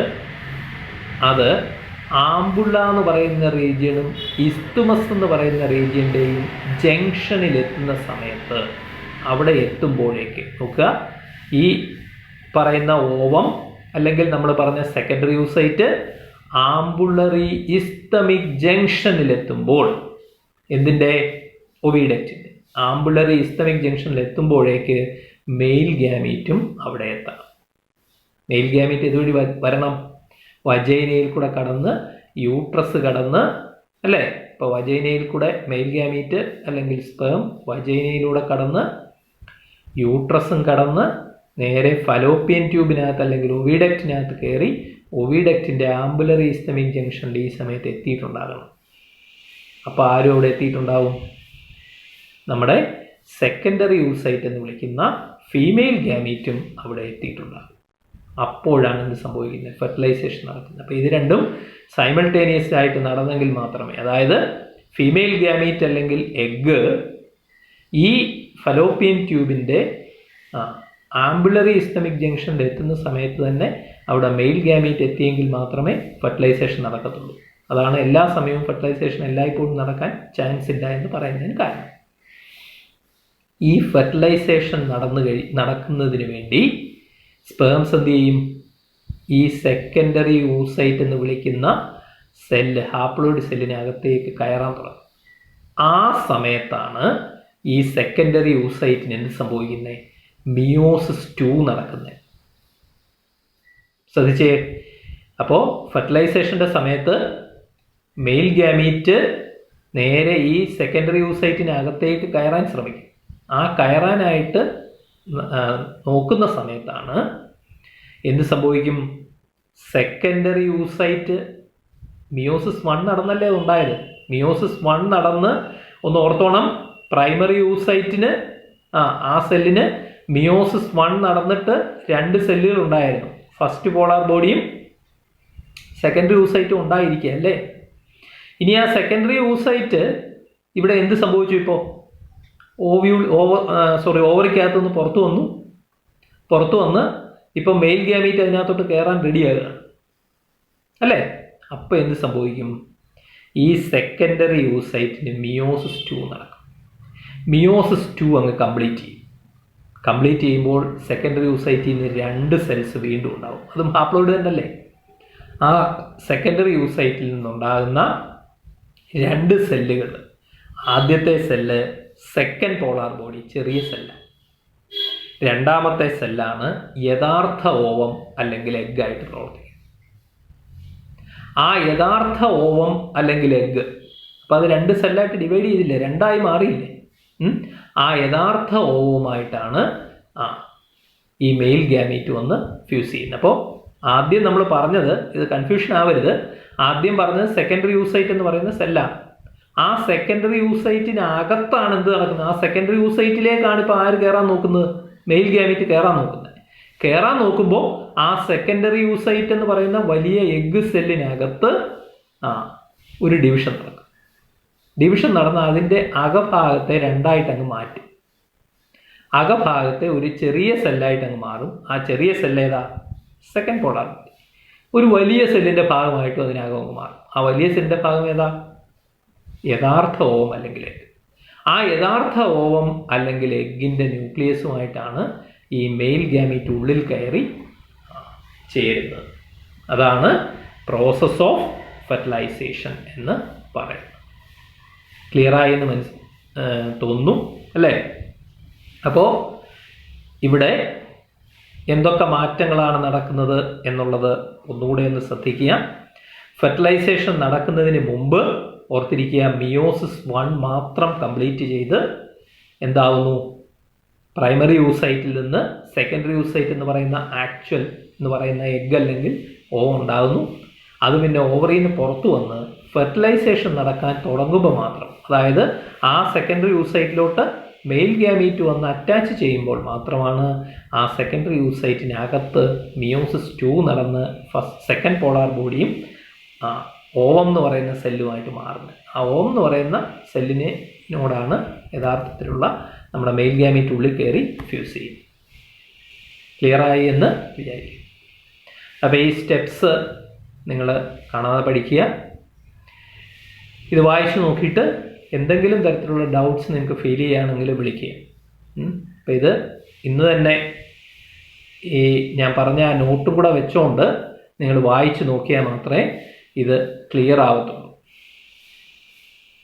അത് ആംബുള്ള എന്ന് പറയുന്ന റീജിയനും ഇസ്തുമസ് എന്ന് പറയുന്ന റീജിയൻ്റെയും ജംഗ്ഷനിലെത്തുന്ന സമയത്ത്, അവിടെ എത്തുമ്പോഴേക്ക് നോക്കുക, ഈ പറയുന്ന ഓവം അല്ലെങ്കിൽ നമ്മൾ പറഞ്ഞ സെക്കൻഡറി യൂസൈറ്റ് ആംബുള്ളറി ഇസ്തമിക് ജംഗ്ഷനിലെത്തുമ്പോൾ, എന്തിൻ്റെ? ഒവിഡക്റ്റിൻ്റെ ആംബുള്ളറി ഇസ്തമിക് ജംഗ്ഷനിലെത്തുമ്പോഴേക്ക് മെയിൽ ഗ്യാമീറ്റും അവിടെ എത്തണം. മെയിൽ ഗ്യാമീറ്റ് ഇതുവഴി വരണം, വജൈനയിൽ കൂടെ കടന്ന് യൂട്രസ് കടന്ന് അല്ലേ? ഇപ്പോൾ വജൈനയിൽ കൂടെ മെയിൽ ഗ്യാമീറ്റ് അല്ലെങ്കിൽ സ്പേം വജൈനയിലൂടെ കടന്ന് യൂട്രസും കടന്ന് നേരെ ഫലോപ്പിയൻ ട്യൂബിനകത്ത് അല്ലെങ്കിൽ ഒവിഡക്റ്റിനകത്ത് കയറി ഒവിഡക്റ്റിൻ്റെ ആംബുലറി ഇസ്തമിക് ജംഗ്ഷനിൽ ഈ സമയത്ത് എത്തിയിട്ടുണ്ടാകണം. അപ്പോൾ ആരും അവിടെ എത്തിയിട്ടുണ്ടാവും? നമ്മുടെ സെക്കൻഡറി യൂസൈറ്റ് എന്ന് വിളിക്കുന്ന ഫീമെയിൽ ഗ്യാമീറ്റും അവിടെ എത്തിയിട്ടുണ്ടാകും. അപ്പോഴാണ് ഇത് സംഭവിക്കുന്നത്, ഫെർട്ടിലൈസേഷൻ നടക്കുന്നത്. അപ്പോൾ ഇത് രണ്ടും സൈമൾട്ടേനിയസ് ആയിട്ട് നടന്നെങ്കിൽ മാത്രമേ, അതായത് ഫീമെയിൽ ഗ്യാമീറ്റ് അല്ലെങ്കിൽ എഗ്ഗ് ഈ ഫലോപ്പിയൻ ട്യൂബിൻ്റെ ആംബുലറി ഇസ്തമിക് ജംഗ്ഷനിൽ എത്തുന്ന സമയത്ത് തന്നെ അവിടെ മെയിൽ ഗ്യാമീറ്റ് എത്തിയെങ്കിൽ മാത്രമേ ഫെർട്ടിലൈസേഷൻ നടക്കത്തുള്ളൂ. അതാണ് എല്ലാ സമയവും ഫെർട്ടിലൈസേഷൻ എല്ലായ്പ്പോഴും നടക്കാൻ ചാൻസ് ഇല്ല എന്ന് പറയുന്നതിന് കാരണം. ഈ ഫെർട്ടിലൈസേഷൻ നടക്കുന്നതിന് വേണ്ടി സ്പേംസ് എന്ത് ചെയ്യും? ഈ സെക്കൻഡറി യൂസൈറ്റ് എന്ന് വിളിക്കുന്ന സെല്ല്, ഹാപ്ലോയിഡ് സെല്ലിനകത്തേക്ക് കയറാൻ തുടങ്ങും. ആ സമയത്താണ് ഈ സെക്കൻഡറി യൂസൈറ്റിന് എന്ത് സംഭവിക്കുന്നത്? മിയോസിസ് 2 നടക്കുന്നത്. ശ്രദ്ധിച്ചേ. അപ്പോൾ ഫെർട്ടിലൈസേഷൻ്റെ സമയത്ത് മെയിൽ ഗ്യാമീറ്റ് നേരെ ഈ സെക്കൻഡറി യൂസൈറ്റിനകത്തേക്ക് കയറാൻ ശ്രമിക്കും. ആ കയറാനായിട്ട് നോക്കുന്ന സമയത്താണ് എന്ത് സംഭവിക്കും? സെക്കൻഡറി യൂസൈറ്റ് മിയോസിസ് 1 നടന്നല്ലേ ഉണ്ടായത്. മിയോസിസ് 1 നടന്ന് ഒന്ന് ഓർത്തോണം, പ്രൈമറി യൂസൈറ്റിന് ആ സെല്ലിന് മിയോസിസ് 1 നടന്നിട്ട് 2 സെല്ലുകൾ ഉണ്ടായിരുന്നു. ഫസ്റ്റ് പോളാർ ബോഡിയും സെക്കൻഡറി യൂസൈറ്റും ഉണ്ടായിരിക്കുക അല്ലേ. ഇനി ആ സെക്കൻഡറി യൂസൈറ്റ് ഇവിടെ എന്ത് സംഭവിച്ചു? ഇപ്പോൾ ഓവറിക്കകത്തുനിന്ന് പുറത്തു വന്ന് ഇപ്പം മെയിൽ ഗ്യാമീറ്റ് അതിനകത്തോട്ട് കയറാൻ റെഡിയാകുകയാണ് അല്ലേ. അപ്പോൾ എന്ത് സംഭവിക്കും? ഈ സെക്കൻഡറി യൂസൈറ്റിന് മിയോസിസ് 2 നടക്കും. മിയോസിസ് 2 അങ്ങ് കംപ്ലീറ്റ് ചെയ്യുമ്പോൾ സെക്കൻഡറി യൂസൈറ്റിൽ നിന്ന് 2 സെൽസ് വീണ്ടും ഉണ്ടാവും. അതും ഹാപ്ലോയിഡ് തന്നെയല്ലേ. ആ സെക്കൻഡറി യൂസൈറ്റിൽ നിന്നുണ്ടാകുന്ന 2 സെല്ലുകൾ, ആദ്യത്തെ സെല്ല് സെക്കൻഡ് പോളാർ ബോഡി, ചെറിയ സെല്ലാണ്. രണ്ടാമത്തെ സെല്ലാണ് യഥാർത്ഥ ഓവം അല്ലെങ്കിൽ എഗ്ഗായിട്ട് പ്രവർത്തിക്കുന്നത്. ആ യഥാർത്ഥ ഓവം അല്ലെങ്കിൽ എഗ്ഗ്, അപ്പോൾ അത് 2 സെല്ലായിട്ട് ഡിവൈഡ് ചെയ്തില്ലേ, 2ആയി മാറിയില്ലേ. ആ യഥാർത്ഥ ഓവവുമായിട്ടാണ് ഈ മെയിൽ ഗ്യാമീറ്റ് വന്ന് ഫ്യൂസ് ചെയ്യുന്നത്. അപ്പോൾ ആദ്യം നമ്മൾ പറഞ്ഞത്, ഇത് കൺഫ്യൂഷൻ ആവരുത്, ആദ്യം പറഞ്ഞത് സെക്കൻഡറി യൂസൈറ്റ് എന്ന് പറയുന്ന സെല്ലാണ്. ആ സെക്കൻഡറി യൂസൈറ്റിനകത്താണ് എന്ത് നടക്കുന്നത്? ആ സെക്കൻഡറി യൂസൈറ്റിലേക്കാണ് ഇപ്പോൾ ആര് കയറാൻ നോക്കുന്നത്? മെയിൽ ഗ്യാമീറ്റ് കയറാൻ നോക്കുന്നത്. കയറാൻ നോക്കുമ്പോൾ ആ സെക്കൻഡറി യൂസൈറ്റ് എന്ന് പറയുന്ന വലിയ എഗ് സെല്ലിനകത്ത് ഒരു ഡിവിഷൻ നടക്കും. ഡിവിഷൻ നടന്ന അതിൻ്റെ അകഭാഗത്തെ രണ്ടായിട്ട് അങ്ങ് മാറ്റും. അകഭാഗത്തെ ഒരു ചെറിയ സെല്ലായിട്ട് അങ്ങ് മാറും. ആ ചെറിയ സെല്ല് ഏതാ? Second polar. ഒരു വലിയ സെല്ലിൻ്റെ ഭാഗമായിട്ടും അതിനകം അങ്ങ് മാറും. ആ വലിയ സെല്ലിൻ്റെ ഭാഗം ഏതാ? യഥാർത്ഥ ഓവം അല്ലെങ്കിൽ എഗ്. ആ യഥാർത്ഥ ഓവം അല്ലെങ്കിൽ എഗ്ഗിൻ്റെ ന്യൂക്ലിയസുമായിട്ടാണ് ഈ മെയിൽ ഗാമീറ്റ് ഉള്ളിൽ കയറി ചേരുന്നത്. അതാണ് പ്രോസസ് ഓഫ് ഫെർട്ടിലൈസേഷൻ എന്ന് പറയുന്നത്. ക്ലിയറായി എന്ന് തോന്നുന്നു അല്ലേ? അപ്പോൾ ഇവിടെ എന്തൊക്കെ മാറ്റങ്ങളാണ് നടക്കുന്നത് എന്നുള്ളത് ഒന്നുകൂടെ ഒന്ന് ശ്രദ്ധിക്കുക. ഫെർട്ടിലൈസേഷൻ നടക്കുന്നതിന് മുമ്പ് ഓർത്തിരിക്കുക, മിയോസിസ് 1 മാത്രം കംപ്ലീറ്റ് ചെയ്ത് എന്താവുന്നു? പ്രൈമറി യൂസൈറ്റിൽ നിന്ന് സെക്കൻഡറി യൂസൈറ്റ് എന്ന് പറയുന്ന ആക്ച്വൽ എന്ന് പറയുന്ന എഗ് അല്ലെങ്കിൽ ഓവം ഉണ്ടാകുന്നു. അത് പിന്നെ ഓവറിൽ നിന്ന് പുറത്തു വന്ന് ഫെർട്ടിലൈസേഷൻ നടക്കാൻ തുടങ്ങുമ്പോൾ മാത്രം, അതായത് ആ സെക്കൻഡറി യൂസൈറ്റിലോട്ട് മെയിൽ ഗാമീറ്റ് വന്ന് അറ്റാച്ച് ചെയ്യുമ്പോൾ മാത്രമാണ് ആ സെക്കൻഡറി യൂസൈറ്റിനകത്ത് മിയോസിസ് 2 നടന്ന് സെക്കൻഡ് പോളാർ ബോഡിയും ഓവം എന്ന് പറയുന്ന സെല്ലുമായിട്ട് മാറുന്നത്. ആ ഓവം എന്ന് പറയുന്ന സെല്ലിനോടാണ് യഥാർത്ഥത്തിലുള്ള നമ്മുടെ മെയിൽ ഗാമീറ്റ് ഉള്ളിൽ കയറി ഫ്യൂസ് ചെയ്യും. ക്ലിയറായി എന്ന് വിചാരിക്കും. അപ്പോൾ ഈ സ്റ്റെപ്സ് നിങ്ങൾ കാണാതെ പഠിക്കുക. ഇത് വായിച്ചു നോക്കിയിട്ട് എന്തെങ്കിലും തരത്തിലുള്ള ഡൗട്ട്സ് നിങ്ങൾക്ക് ഫീൽ ചെയ്യുകയാണെങ്കിൽ വിളിക്കുക. അപ്പോൾ ഇത് ഇന്ന് തന്നെ ഈ ഞാൻ പറഞ്ഞ ആ നോട്ടും കൂടെ വെച്ചുകൊണ്ട് നിങ്ങൾ വായിച്ചു നോക്കിയാൽ മാത്രമേ ഇത് ക്ലിയർ ആവത്തുള്ളൂ.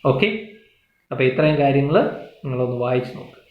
ഓക്കെ, അപ്പോൾ ഇത്രയും കാര്യങ്ങൾ നിങ്ങളൊന്ന് വായിച്ചു നോക്കുക.